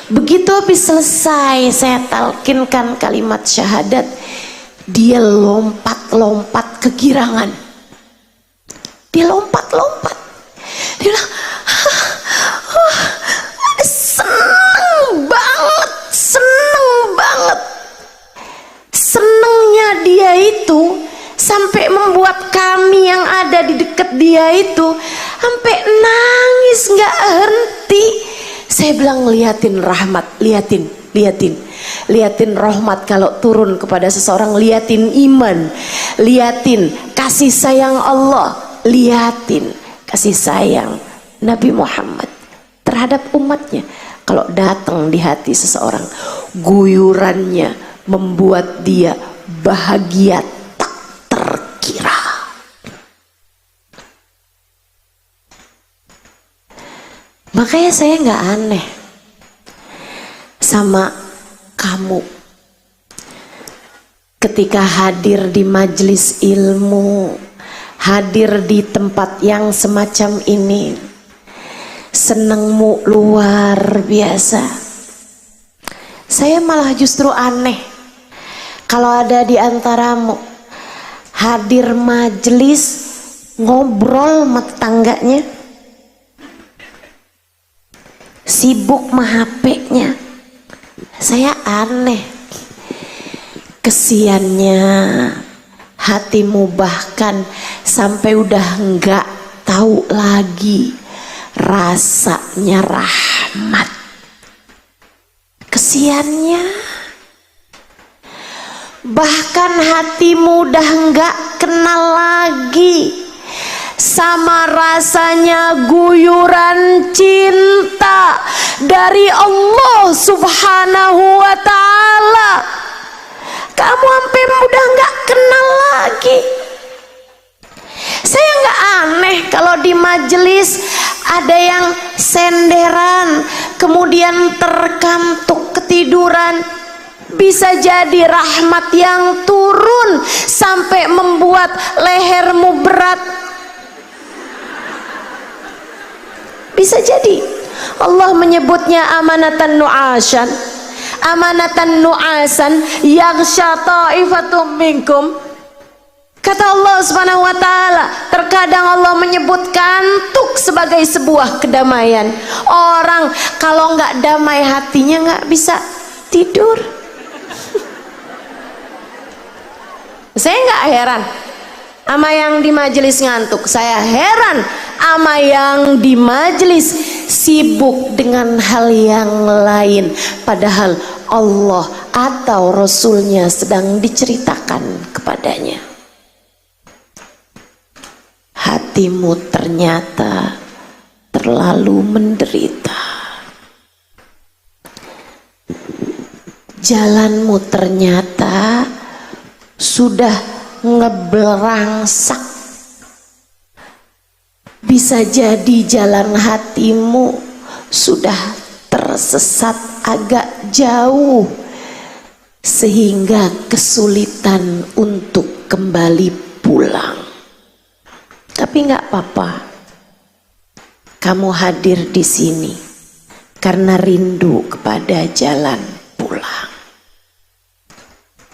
Begitu habis selesai saya talkinkan kalimat syahadat, dia lompat-lompat kegirangan. Dia lompat-lompat. Dia bilang, seneng banget. Senengnya dia itu sampai membuat kami yang ada di dekat dia itu sampai nangis nggak henti. Saya bilang, liatin rahmat, liatin rahmat kalau turun kepada seseorang, liatin iman, liatin kasih kasih sayang Allah, liatin kasih sayang Nabi Muhammad terhadap umatnya. Kalau datang di hati seseorang, guyurannya membuat dia bahagia tak terkira. Makanya saya nggak aneh sama kamu ketika hadir di majelis ilmu, hadir di tempat yang semacam ini, senengmu luar biasa. Saya malah justru aneh kalau ada di antaramu hadir majelis ngobrol sama tetangganya, sibuk sama HP-nya. Saya aneh. Kesiannya hatimu bahkan sampai udah enggak tahu lagi rasanya rahmat. Kesiannya bahkan hatimu udah enggak kenal lagi sama rasanya guyuran cinta dari Allah Subhanahu wa ta'ala. Kamu sampai udah nggak kenal lagi. Saya nggak aneh kalau di majelis ada yang senderan kemudian terkantuk ketiduran. Bisa jadi rahmat yang turun sampai membuat lehermu berat. Bisa jadi Allah menyebutnya amanatan nu'asan, amanatan nu'asan yaghsha ta'ifatum minkum. Kata Allah Subhanahu wa ta'ala, terkadang Allah menyebut kantuk sebagai sebuah kedamaian. Orang kalau nggak damai hatinya nggak bisa tidur. Saya nggak heran sama yang di majelis ngantuk. Saya heran sama yang di majelis sibuk dengan hal yang lain, padahal Allah atau Rasulnya sedang diceritakan kepadanya. Hatimu ternyata terlalu menderita. Jalanmu ternyata sudah ngeberangsak. Bisa jadi jalan hatimu sudah tersesat agak jauh sehingga kesulitan untuk kembali pulang. Tapi nggak apa-apa, kamu hadir di sini karena rindu kepada jalan pulang.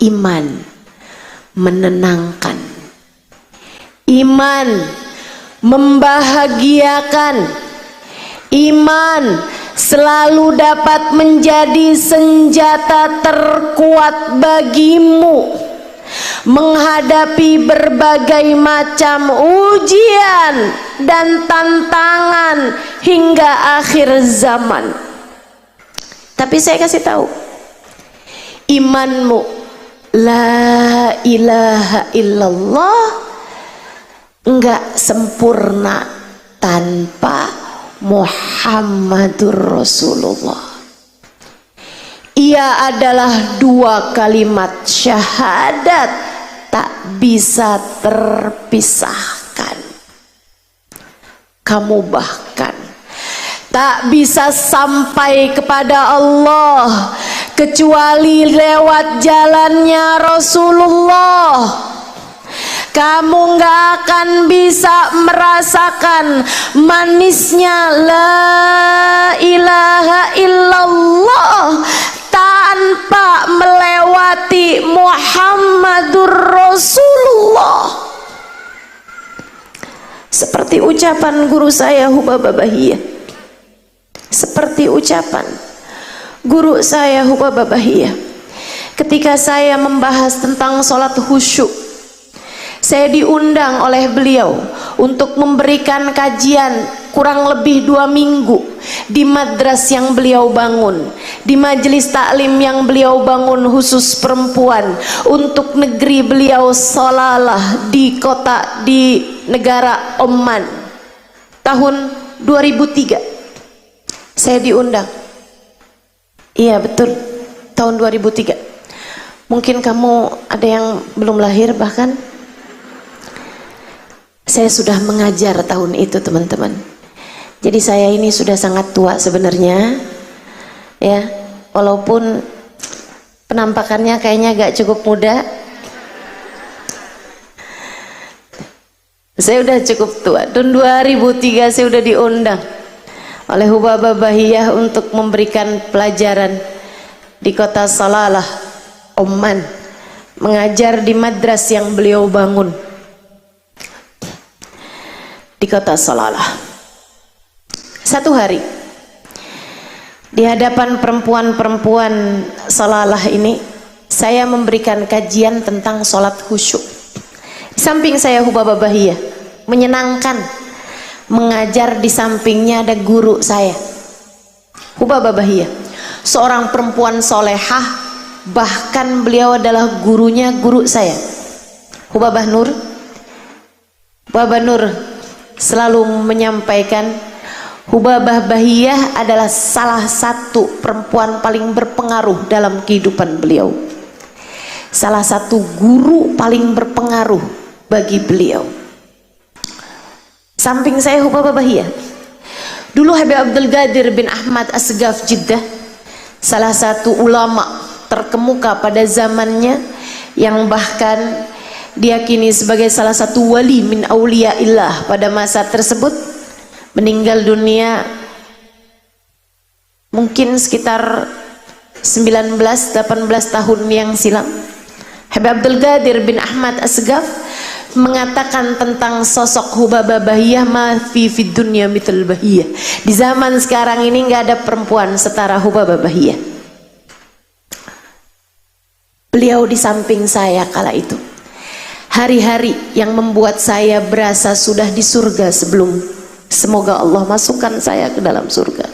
Iman menenangkan, iman membahagiakan, iman selalu dapat menjadi senjata terkuat bagimu menghadapi berbagai macam ujian dan tantangan hingga akhir zaman. Tapi saya kasih tahu, imanmu la ilaha illallah enggak sempurna tanpa Muhammadur Rasulullah. Ia adalah dua kalimat syahadat tak bisa terpisahkan. Kamu bahkan tak bisa sampai kepada Allah kecuali lewat jalannya Rasulullah. Kamu nggak akan bisa merasakan manisnya la ilaha illallah tanpa melewati Muhammadur Rasulullah. Seperti ucapan guru saya Hubaba Bahiyah, seperti ucapan guru saya Hubaba Bahiyah ketika saya membahas tentang sholat khusyuk. Saya diundang oleh beliau untuk memberikan kajian kurang lebih 2 minggu di madras yang beliau bangun, di majelis taklim yang beliau bangun khusus perempuan untuk negeri beliau Salalah di negara Oman tahun 2003. Saya diundang. Iya betul, tahun 2003. Mungkin kamu ada yang belum lahir bahkan. Saya sudah mengajar tahun itu teman-teman. Jadi saya ini sudah sangat tua sebenarnya, ya, walaupun penampakannya kayaknya agak cukup muda. Saya udah cukup tua. Tahun 2003 saya udah diundang oleh Hubabah Bahiyah untuk memberikan pelajaran di kota Salalah, Oman, mengajar di madras yang beliau bangun di kota Salalah. Satu hari di hadapan perempuan-perempuan Salalah ini, saya memberikan kajian tentang sholat khusyuk. Di samping saya Hubabah Bahiyah, menyenangkan mengajar. Di sampingnya ada guru saya Hubabah Bahiyah, seorang perempuan solehah, bahkan beliau adalah gurunya guru saya Hubabah Nur. Hubabah Nur selalu menyampaikan Hubabah Bahiyah adalah salah satu perempuan paling berpengaruh dalam kehidupan beliau, salah satu guru paling berpengaruh bagi beliau. Samping saya Hubabah Bahiyah, dulu Habib Abdul Qadir bin Ahmad Asgaf Jeddah, salah satu ulama terkemuka pada zamannya yang bahkan diyakini sebagai salah satu wali min auliyaillah pada masa tersebut, meninggal dunia mungkin sekitar 19-18 tahun yang silam. Habib Abdul Qadir bin Ahmad Asgaf mengatakan tentang sosok Hubabah Bahiyah, ma fi fid dunya mithal Bahiyah. Di zaman sekarang ini nggak ada perempuan setara Hubabah Bahiyah. Beliau di samping saya kala itu. Hari-hari yang membuat saya berasa sudah di surga sebelum. Semoga Allah masukkan saya ke dalam surga.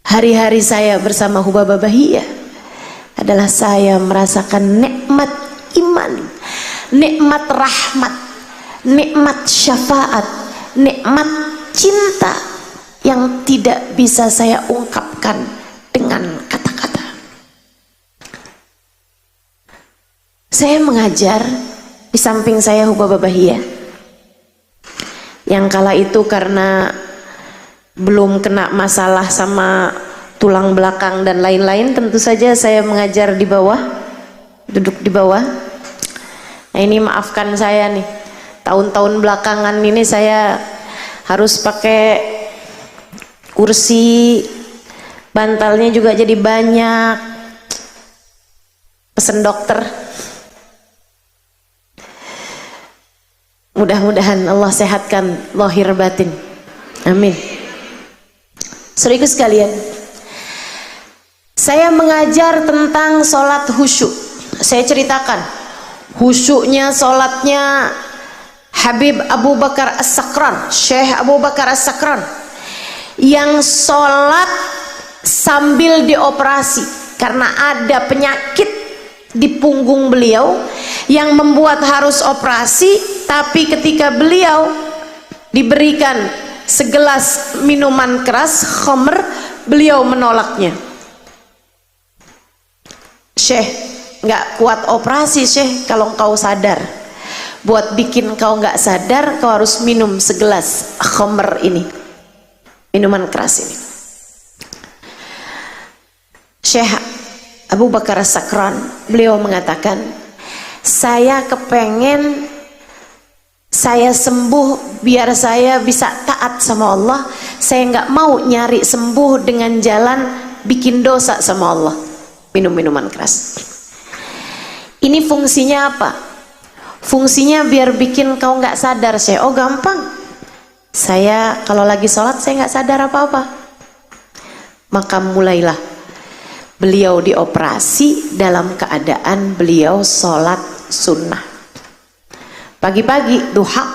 Hari-hari saya bersama Hubabah Bahiyah adalah saya merasakan nikmat iman, nikmat rahmat, nikmat syafaat, nikmat cinta yang tidak bisa saya ungkapkan dengan kata-kata. Saya mengajar, di samping saya Hubabah Bahiyah, yang kala itu karena belum kena masalah sama tulang belakang dan lain-lain, tentu saja saya mengajar di bawah, duduk di bawah. Nah ini maafkan saya nih, tahun-tahun belakangan ini saya harus pakai kursi, bantalnya juga jadi banyak, pesen dokter. Mudah-mudahan Allah sehatkan lahir batin, amin. Saudaraku sekalian, saya mengajar tentang sholat khusyuk. Saya ceritakan khusyuknya sholatnya Habib Abu Bakar As-Sakran, Syekh Abu Bakar As-Sakran, yang sholat sambil dioperasi karena ada penyakit di punggung beliau yang membuat harus operasi. Tapi ketika beliau diberikan segelas minuman keras, khamr, beliau menolaknya. Syekh, nggak kuat operasi Syekh kalau engkau sadar. Buat bikin kau nggak sadar, kau harus minum segelas khamr ini, minuman keras ini. Syekh Abu Bakar As-Sakran, beliau mengatakan, saya kepengen saya sembuh biar saya bisa taat sama Allah. Saya nggak mau nyari sembuh dengan jalan bikin dosa sama Allah, minum minuman keras. Ini fungsinya apa? Fungsinya biar bikin kau nggak sadar. Saya, oh gampang, saya kalau lagi sholat saya nggak sadar apa-apa. Maka mulailah beliau dioperasi dalam keadaan beliau sholat sunnah. Pagi-pagi duha,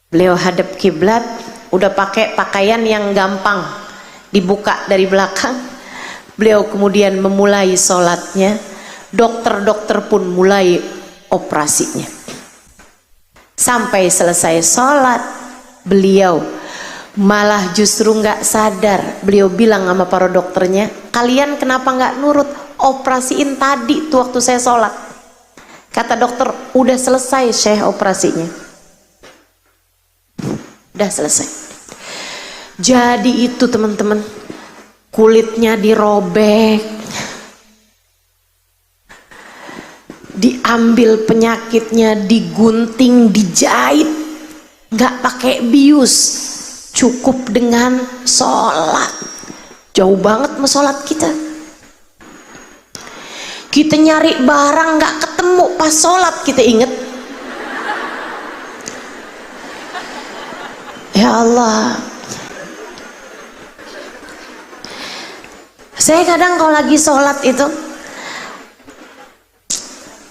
Beliau hadap kiblat, udah pakai pakaian yang gampang dibuka dari belakang. Beliau kemudian memulai sholatnya. Dokter-dokter pun mulai operasinya. Sampai selesai sholat, beliau malah justru nggak sadar. Beliau bilang sama para dokternya, kalian kenapa nggak nurut? Operasiin tadi tuh waktu saya sholat. Kata dokter, udah selesai Syekh operasinya. Udah selesai. Jadi itu teman-teman, kulitnya dirobek, diambil penyakitnya, digunting, dijahit, nggak pakai bius, cukup dengan sholat. Jauh banget mau sholat kita. Kita nyari barang nggak ketemu, pas sholat kita inget. Ya Allah, saya kadang kalau lagi sholat itu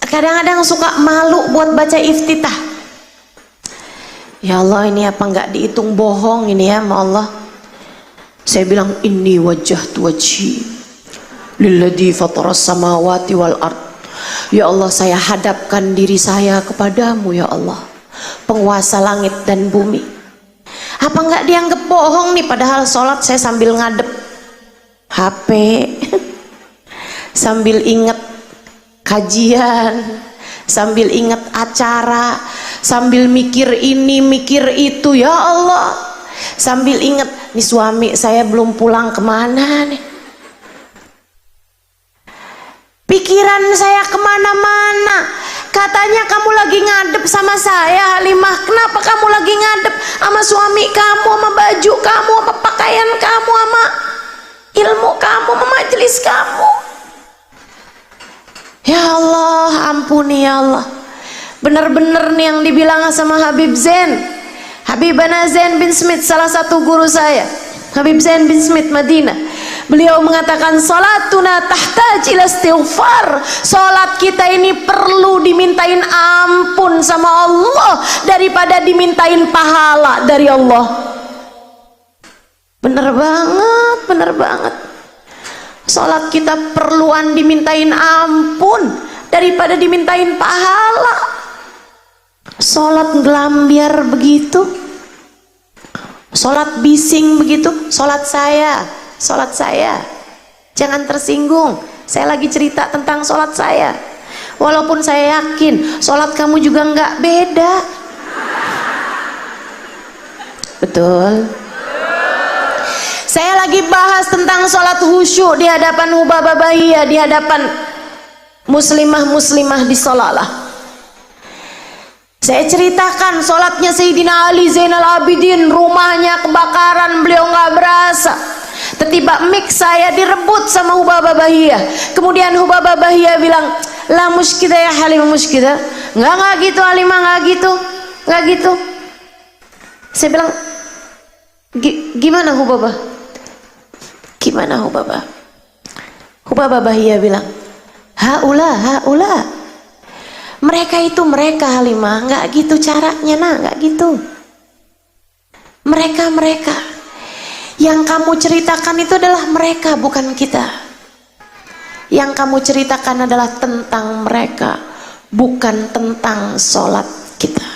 kadang-kadang suka malu buat baca iftitah. Ya Allah, ini apa nggak dihitung bohong ini ya sama Allah. Saya bilang, inni wajjahtu wajhi lilladzi fataras samawati wal ard. Ya Allah, saya hadapkan diri saya kepadamu ya Allah, penguasa langit dan bumi. Apa nggak dianggap bohong nih, padahal sholat saya sambil ngadep HP sambil inget kajian, sambil inget acara, sambil mikir ini mikir itu ya Allah, sambil inget nih suami saya belum pulang kemana nih, pikiran saya kemana-mana. Katanya kamu lagi ngadep sama saya Halimah, kenapa kamu lagi ngadep sama suami kamu, sama baju kamu, sama pakaian kamu, sama ilmu kamu, sama majelis kamu? Ya Allah, ampuni ya Allah. Bener-bener nih yang dibilang sama Habib Zain, Habibana Zain bin Smith, salah satu guru saya, Habib Zain bin Smith Madinah. Beliau mengatakan, salatuna tahtaj ila istighfar. Salat kita ini perlu dimintain ampun sama Allah daripada dimintain pahala dari Allah. Bener banget, bener banget. Salat kita perluan dimintain ampun daripada dimintain pahala. Salat ngelambiar begitu, salat bising begitu. Salat saya jangan tersinggung, saya lagi cerita tentang salat saya. Walaupun saya yakin salat kamu juga nggak beda. Betul. Saya lagi bahas tentang salat khusyuk di hadapan Hubabah Bahiyah, di hadapan muslimah-muslimah di Salalah. Saya ceritakan salatnya Sayyidina Ali Zainal Abidin, rumahnya kebakaran, beliau nggak berasa. Tiba-tiba mic saya direbut sama Hubabah Bahiyah. Kemudian Hubabah Bahiyah bilang, la muskida ya Halimah muskida. Enggak gitu Halimah, enggak gitu. Saya bilang, gimana Hubabah? Gimana Hubabah? Hubabah Bahiyah bilang, haula. Mereka itu mereka Halimah, enggak gitu caranya enggak gitu. Mereka. Yang kamu ceritakan itu adalah mereka, bukan kita. Yang kamu ceritakan adalah tentang mereka, bukan tentang sholat kita.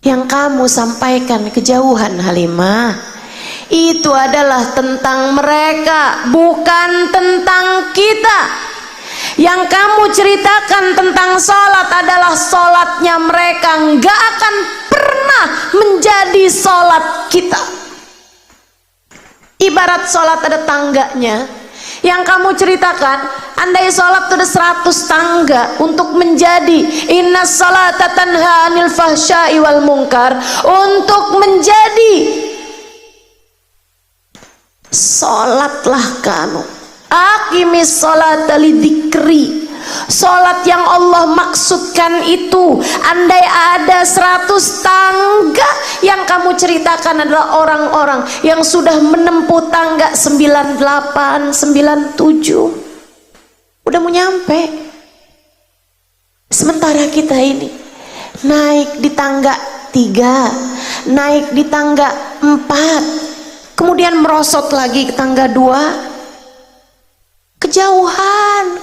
Yang kamu sampaikan kejauhan Halimah, itu adalah tentang mereka, bukan tentang kita. Yang kamu ceritakan tentang sholat adalah sholatnya mereka, nggak akan pernah menjadi sholat kita. Ibarat sholat ada tangganya. Yang kamu ceritakan, andai sholat itu ada 100 tangga untuk menjadi inna sholata tanha anil fahsya'i wal munkar, untuk menjadi sholatlah kamu. Aqimis sholata lidzikri. Sholat yang Allah maksudkan itu, andai ada 100 tangga, yang kamu ceritakan adalah orang-orang yang sudah menempuh tangga 98, 97, udah mau nyampe. Sementara kita ini naik di tangga 3, naik di tangga 4, kemudian merosot lagi ke tangga 2, kejauhan.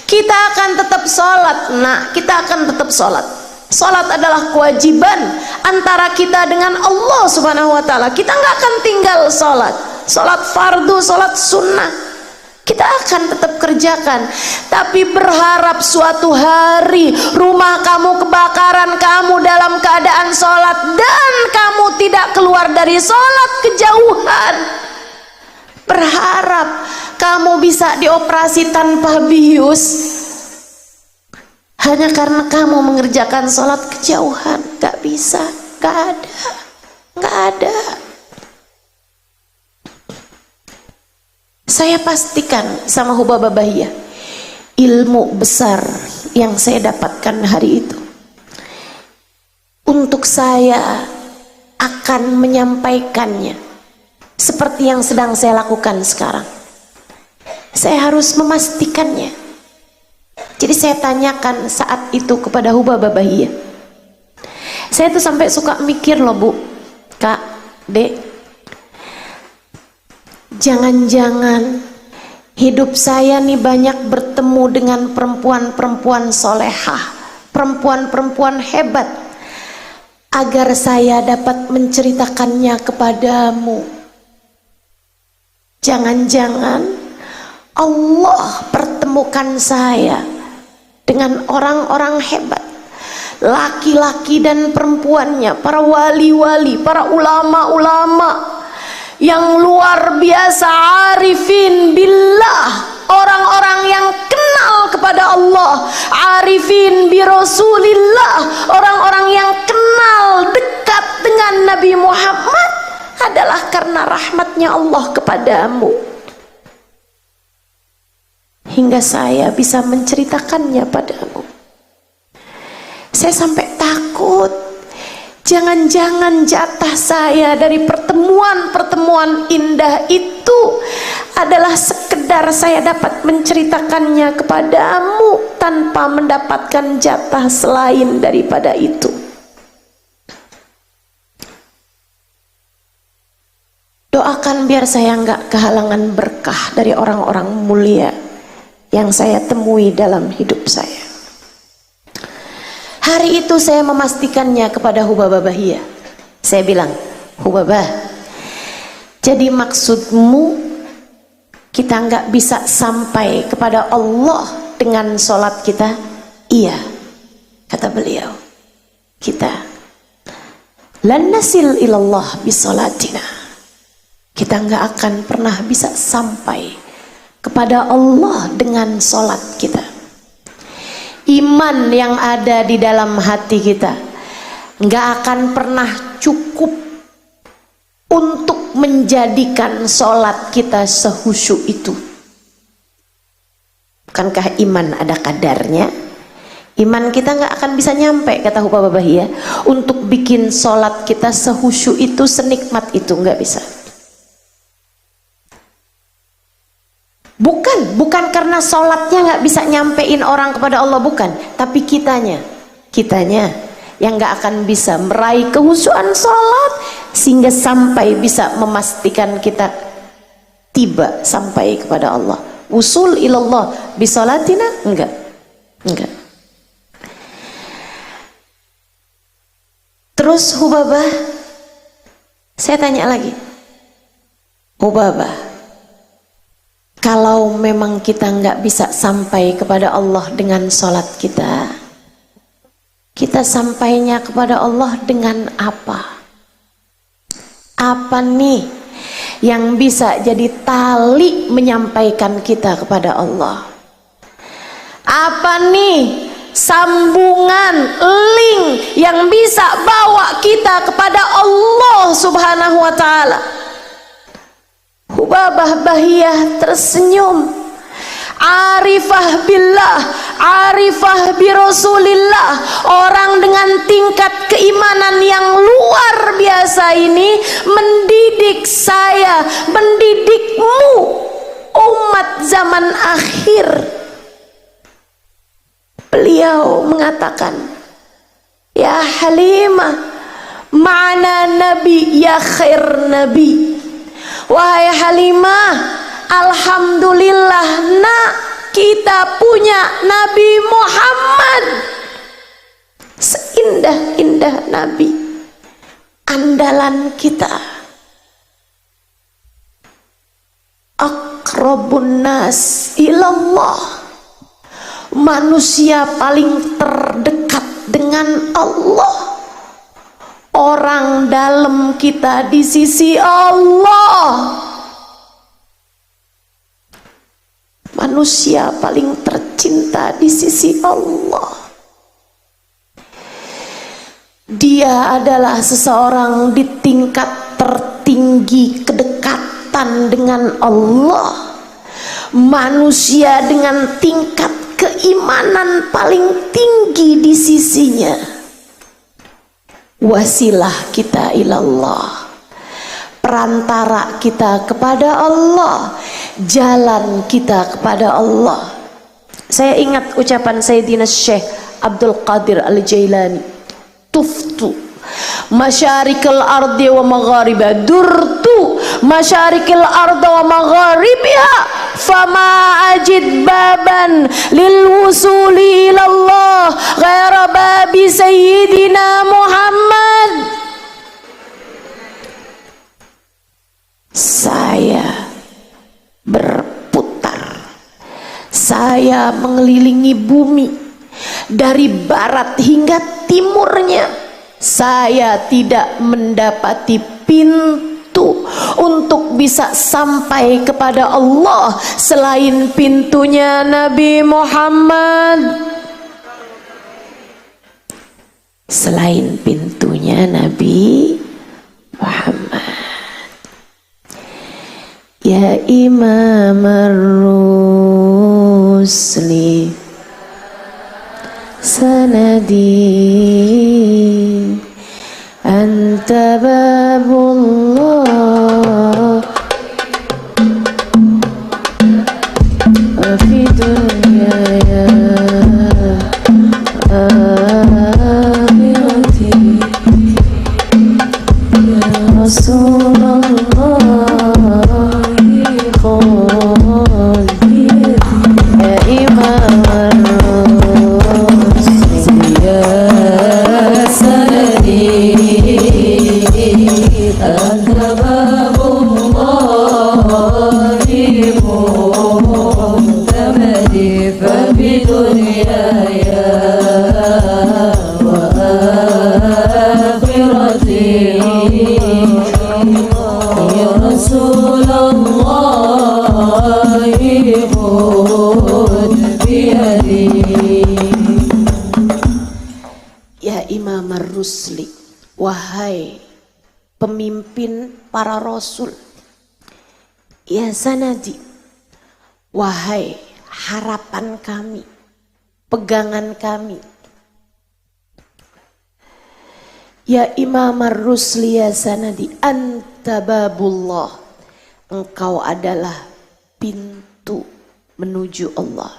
Kita akan tetap sholat, kita akan tetap sholat. Sholat adalah kewajiban antara kita dengan Allah Subhanahu wa ta'ala. Kita nggak akan tinggal sholat fardu, sholat sunnah, kita akan tetap kerjakan. Tapi berharap suatu hari rumah kamu kebakaran, kamu dalam keadaan sholat dan kamu tidak keluar dari sholat, kejauhan. Berharap kamu bisa dioperasi tanpa bius hanya karena kamu mengerjakan sholat, kejauhan. Gak bisa, gak ada. Saya pastikan sama Hubabah Bahiyah, ilmu besar yang saya dapatkan hari itu, untuk saya akan menyampaikannya seperti yang sedang saya lakukan sekarang. Saya harus memastikannya. Jadi saya tanyakan saat itu kepada Hubabah Bahiyah. Saya tuh sampai suka mikir loh Bu, Kak, Dek, jangan-jangan hidup saya nih banyak bertemu dengan perempuan-perempuan solehah, perempuan-perempuan hebat, agar saya dapat menceritakannya kepadamu. Jangan-jangan Allah pertemukan saya dengan orang-orang hebat, laki-laki dan perempuannya, para wali-wali, para ulama-ulama yang luar biasa, arifin billah, orang-orang yang kenal kepada Allah, arifin bi Rasulillah, orang-orang yang kenal dekat dengan Nabi Muhammad, adalah karena rahmatnya Allah kepadamu, hingga saya bisa menceritakannya padamu. Saya sampai takut, jangan-jangan jatah saya dari pertemuan-pertemuan indah itu adalah sekedar saya dapat menceritakannya kepadamu tanpa mendapatkan jatah selain daripada itu. Doakan biar saya nggak kehalangan berkah dari orang-orang mulia yang saya temui dalam hidup saya. Hari itu saya memastikannya kepada Hubabah Bahiyah. Saya bilang, Hubabah, jadi maksudmu kita nggak bisa sampai kepada Allah dengan sholat kita? Iya, kata beliau, kita lan nasil ilallah bisolatina, kita nggak akan pernah bisa sampai kepada Allah dengan sholat kita. Iman yang ada di dalam hati kita nggak akan pernah cukup untuk menjadikan sholat kita sehusyuk itu. Bukankah iman ada kadarnya? Iman kita nggak akan bisa nyampe, kata Hubabah Bahiyah, untuk bikin sholat kita sehusyuk itu, senikmat itu, nggak bisa. Bukan karena sholatnya nggak bisa nyampein orang kepada Allah, bukan, tapi kitanya yang nggak akan bisa meraih kehusyuan sholat sehingga sampai bisa memastikan kita tiba sampai kepada Allah. Usul ilallah bisolatina, enggak. Terus Hubabah, saya tanya lagi, Hubabah, kalau memang kita nggak bisa sampai kepada Allah dengan sholat kita, kita sampainya kepada Allah dengan apa? Apa nih yang bisa jadi tali menyampaikan kita kepada Allah? Apa nih sambungan, link yang bisa bawa kita kepada Allah Subhanahu wa ta'ala? Hubabah Bahiyah tersenyum. Arifah billah, arifah bi Rasulillah, orang dengan tingkat keimanan yang luar biasa ini mendidik saya, mendidikmu umat zaman akhir Beliau mengatakan, ya Halimah, ma'ana nabi ya khair nabi. Wahai Halimah, alhamdulillah nak, kita punya Nabi Muhammad, seindah-indah Nabi, andalan kita, aqrabun nas ilallah, manusia paling terdekat dengan Allah, orang dalam kita di sisi Allah, manusia paling tercinta di sisi Allah. Dia adalah seseorang di tingkat tertinggi kedekatan dengan Allah, manusia dengan tingkat keimanan paling tinggi di sisinya. Wasilah kita ilallah, perantara kita kepada Allah, jalan kita kepada Allah. Saya ingat ucapan Sayyidina Syekh Abdul Qadir Al-Jailani, tuftu masyarikal ardi wa magharibiha, durtu masyarikal ardi wa magharibiha, fama ajid baban lil wusuli ilallah ghaira babi Sayyidina Muhammad. Saya berputar, saya mengelilingi bumi dari barat hingga timurnya. Saya tidak mendapati pintu untuk bisa sampai kepada Allah selain pintunya Nabi Muhammad. Selain pintunya Nabi Muhammad. Ya Imam ar-Rusli sanadi anta babullah wa fi dunyaya akhirati ya Rasulullah ya Imam ar-Rusli ya sanadi anta babullahi mu'tamadi fa bidunyaya wa akhirati ya Rasulullah khudh biyadi. Ya Imam ar-Rusli, wahai pemimpin para rasul, ya sanadi, wahai harapan kami, pegangan kami. Ya Imam ar-Rusli ya sanadi, anta babullah, engkau adalah pintu menuju Allah.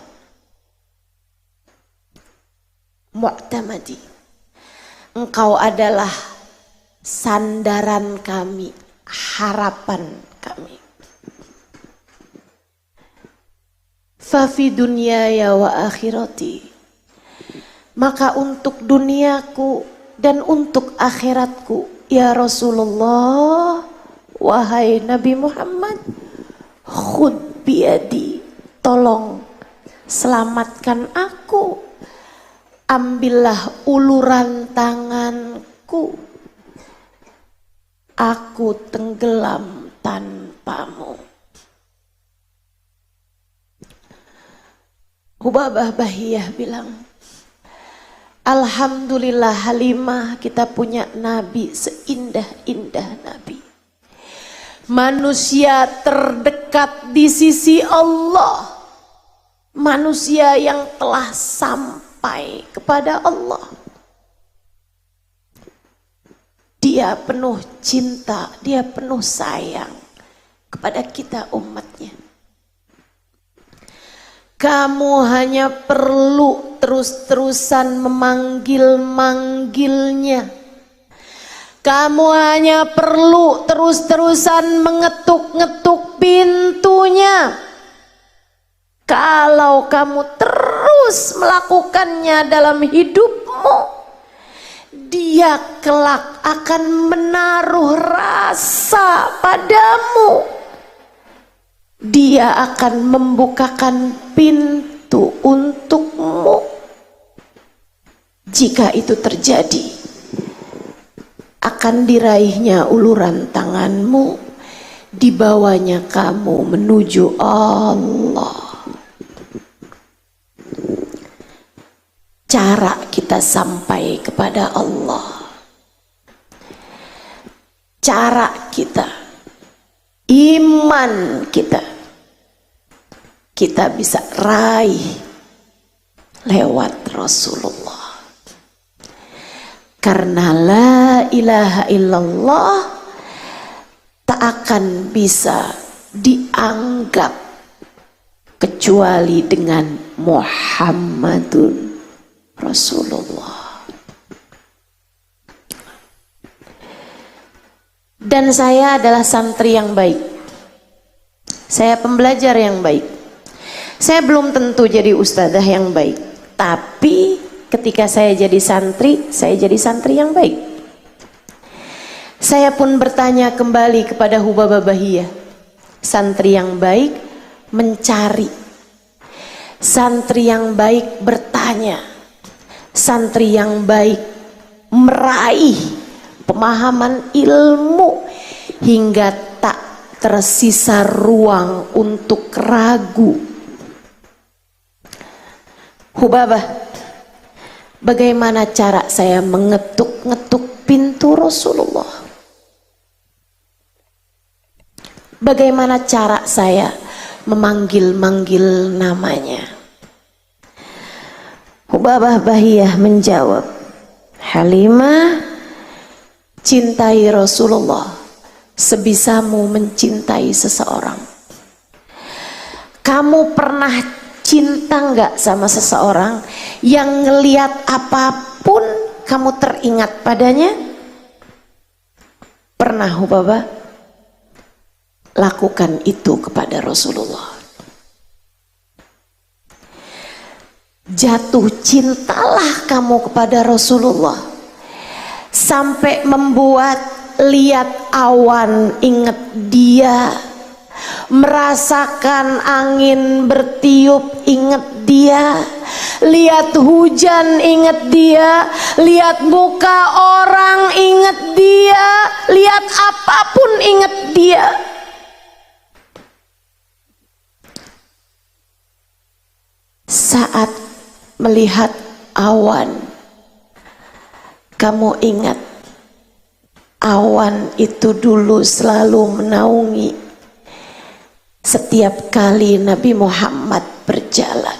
Mu'tamadi, engkau adalah sandaran kami, harapan kami. Fa fi dunyaya wa akhirati, maka untuk duniaku dan untuk akhiratku, ya Rasulullah, wahai Nabi Muhammad, khud biyadi, tolong selamatkan aku, ambillah uluran tanganku, aku tenggelam tanpamu. Hubabah Bahiyah bilang, alhamdulillah Halimah, kita punya Nabi seindah-indah Nabi, manusia terdekat di sisi Allah, manusia yang telah sampai kepada Allah. Dia penuh cinta, dia penuh sayang kepada kita umatnya. Kamu hanya perlu terus-terusan memanggil-manggilnya. Kamu hanya perlu terus-terusan mengetuk-ngetuk pintunya. Kalau kamu terus melakukannya dalam hidupmu, Dia kelak akan menaruh rasa padamu. Dia akan membukakan pintu untukmu. Jika itu terjadi, akan diraihnya uluran tanganmu, dibawanya kamu menuju Allah. Cara kita sampai kepada Allah, cara kita, iman kita bisa raih lewat Rasulullah. Karena la ilaha illallah tak akan bisa dianggap kecuali dengan Muhammadun Rasulullah. Dan saya adalah santri yang baik. Saya pembelajar yang baik. Saya belum tentu jadi ustadzah yang baik, tapi ketika saya jadi santri yang baik. Saya pun bertanya kembali kepada Hubabah Bahiyah. Santri yang baik mencari. Santri yang baik bertanya. Santri yang baik meraih pemahaman ilmu hingga tak tersisa ruang untuk ragu. Hubabah, bagaimana cara saya mengetuk-ngetuk pintu Rasulullah? Bagaimana cara saya memanggil-manggil namanya? Hubabah Bahiyah menjawab, Halimah, cintai Rasulullah sebisamu mencintai seseorang. Kamu pernah cinta nggak sama seseorang yang ngelihat apapun kamu teringat padanya? Pernah Hubabah? Lakukan itu kepada Rasulullah. Jatuh cintalah kamu kepada Rasulullah sampai membuat lihat awan ingat Dia, merasakan angin bertiup ingat Dia, lihat hujan ingat Dia, lihat muka orang ingat Dia, lihat apapun ingat Dia. Saat melihat awan, kamu ingat awan itu dulu selalu menaungi setiap kali Nabi Muhammad berjalan.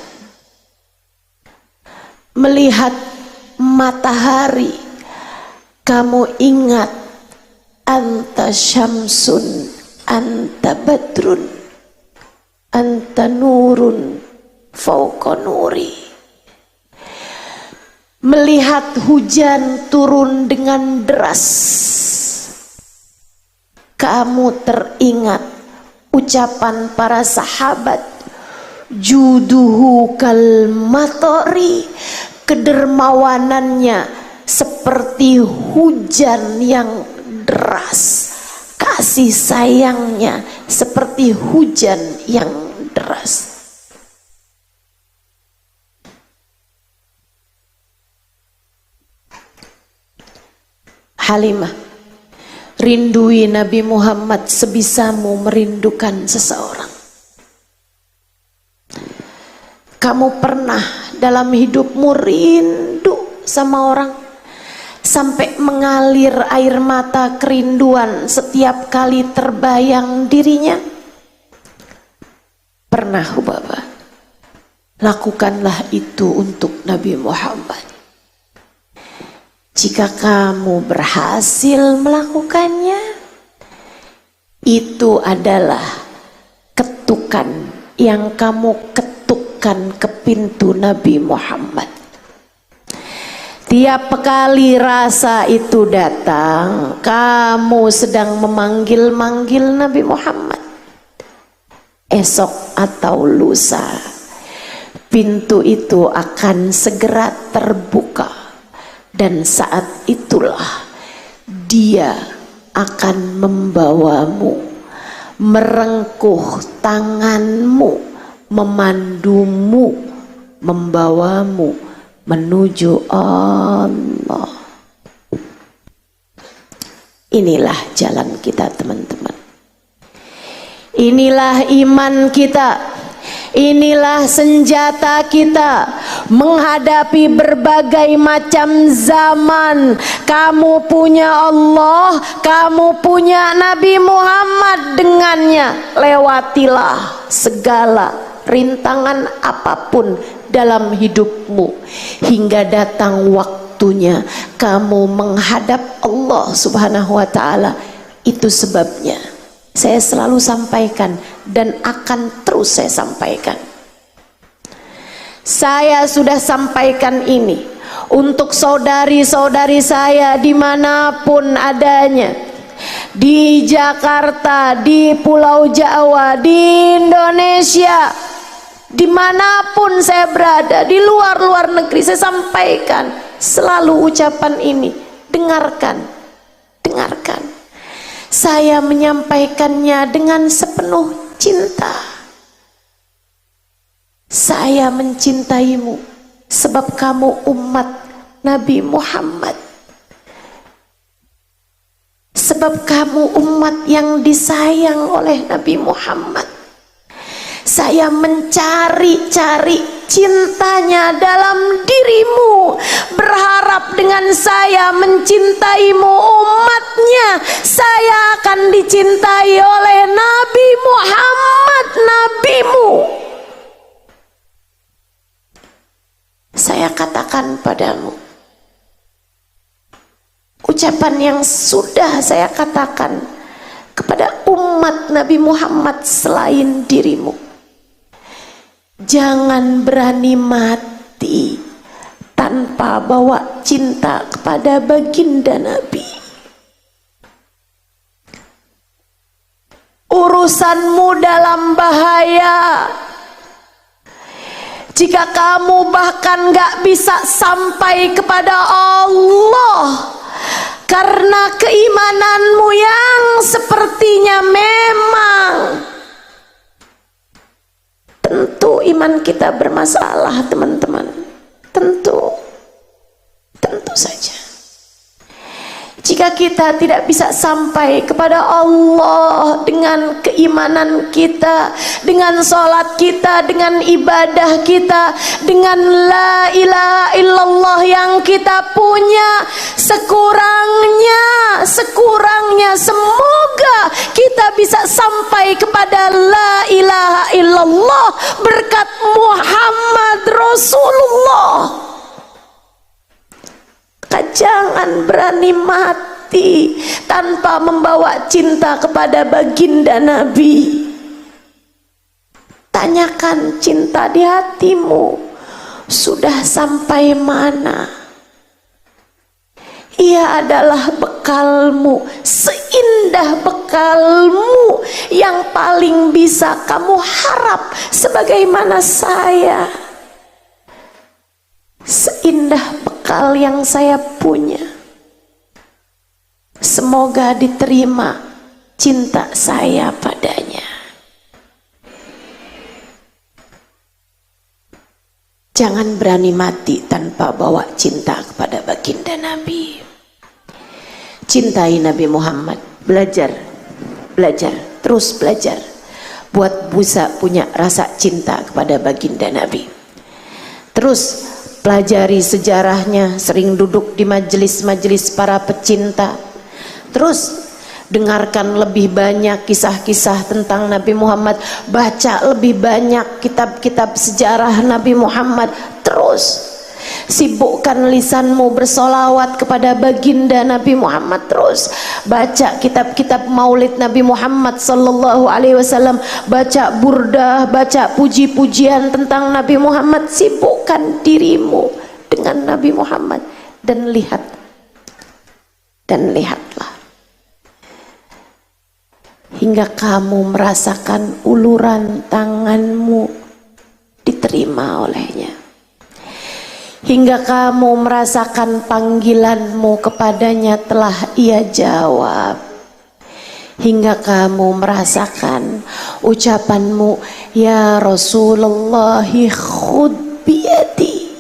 Melihat matahari, kamu ingat anta syamsun, anta badrun, anta nurun fauqa nuri. Melihat hujan turun dengan deras, kamu teringat ucapan para sahabat, juduhu kal matori, kedermawanannya seperti hujan yang deras, kasih sayangnya seperti hujan yang deras. Halimah, rindui Nabi Muhammad sebisamu merindukan seseorang. Kamu pernah dalam hidupmu rindu sama orang sampai mengalir air mata kerinduan setiap kali terbayang dirinya? Pernah Hubabah? Lakukanlah itu untuk Nabi Muhammad. Jika kamu berhasil melakukannya, itu adalah ketukan yang kamu ketuk menunjukkan ke pintu Nabi Muhammad. Tiap kali rasa itu datang, kamu sedang memanggil-manggil Nabi Muhammad. Esok atau lusa, pintu itu akan segera terbuka, dan saat itulah dia akan membawamu, merengkuh tanganmu, memandumu, membawamu menuju Allah. Inilah jalan kita, teman-teman. Inilah iman kita. Inilah senjata kita menghadapi berbagai macam zaman. Kamu punya Allah, kamu punya Nabi Muhammad, dengannya lewatilah segala rintangan apapun dalam hidupmu hingga datang waktunya kamu menghadap Allah Subhanahu wa taala. Itu sebabnya saya selalu sampaikan dan akan terus saya sampaikan. Saya sudah sampaikan ini untuk saudari-saudari saya dimanapun adanya, di Jakarta, di Pulau Jawa, di Indonesia, dimanapun saya berada, di luar negeri, saya sampaikan selalu ucapan ini. Dengarkan, dengarkan. Saya menyampaikannya dengan sepenuh cinta. Saya mencintaimu sebab kamu umat Nabi Muhammad, sebab kamu umat yang disayang oleh Nabi Muhammad. Saya mencari-cari cintanya dalam dirimu, berharap dengan saya mencintaimu umatnya, saya akan dicintai oleh Nabi Muhammad, nabimu. Saya katakan padamu ucapan yang sudah saya katakan kepada umat Nabi Muhammad selain dirimu. Jangan berani mati tanpa bawa cinta kepada baginda Nabi. Urusanmu dalam bahaya jika kamu bahkan gak bisa sampai kepada Allah karena keimananmu yang sepertinya memang. Tentu iman kita bermasalah, teman-teman. Tentu saja. Jika kita tidak bisa sampai kepada Allah dengan keimanan kita, dengan sholat kita, dengan ibadah kita, dengan la ilaha illallah yang kita punya, sekurangnya semoga kita bisa sampai kepada la ilaha illallah berkat Muhammad Rasulullah. Jangan berani mati tanpa membawa cinta kepada baginda Nabi. Tanyakan cinta di hatimu sudah sampai mana. Ia adalah bekalmu, seindah bekalmu yang paling bisa kamu harap sebagaimana saya. Seindah bekal yang saya punya, semoga diterima cinta saya padanya. Jangan berani mati tanpa bawa cinta kepada baginda Nabi. Cintai Nabi Muhammad, belajar, terus belajar buat bisa punya rasa cinta kepada baginda Nabi. Terus pelajari sejarahnya, sering duduk di majelis-majelis para pecinta. Terus dengarkan lebih banyak kisah-kisah tentang Nabi Muhammad, baca lebih banyak kitab-kitab sejarah Nabi Muhammad. Terus Sibukkan lisanmu bersolawat kepada baginda Nabi Muhammad terus. Baca kitab-kitab maulid Nabi Muhammad sallallahu alaihi wasallam, baca burdah, baca puji-pujian tentang Nabi Muhammad. Sibukkan dirimu dengan Nabi Muhammad dan lihatlah hingga kamu merasakan uluran tanganmu diterima olehnya, hingga kamu merasakan panggilanmu kepadanya telah ia jawab, hingga kamu merasakan ucapanmu, ya Rasulullah khud biyadi.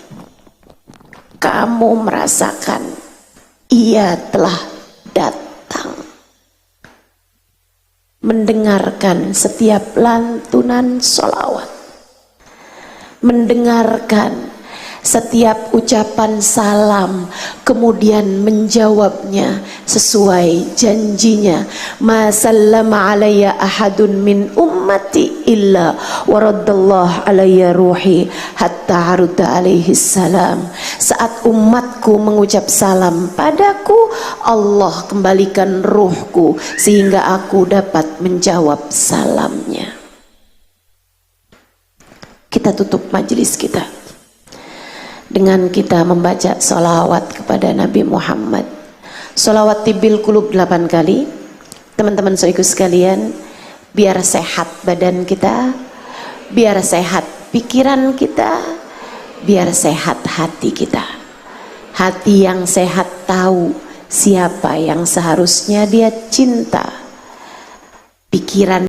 Kamu merasakan ia telah datang, mendengarkan setiap lantunan sholawat, mendengarkan setiap ucapan salam, kemudian menjawabnya sesuai janjinya. Ma sallama alayya ahadun min ummati illa waraddallahu alayya ruhi hatta arudda alaihi salam. Saat umatku mengucap salam padaku, Allah kembalikan ruhku sehingga aku dapat menjawab salamnya. Kita tutup majelis kita dengan kita membaca sholawat kepada Nabi Muhammad. Sholawat tibil kulub 8 kali. Teman-teman soiku sekalian, biar sehat badan kita, biar sehat pikiran kita, biar sehat hati kita. Hati yang sehat tahu siapa yang seharusnya dia cinta. Pikiran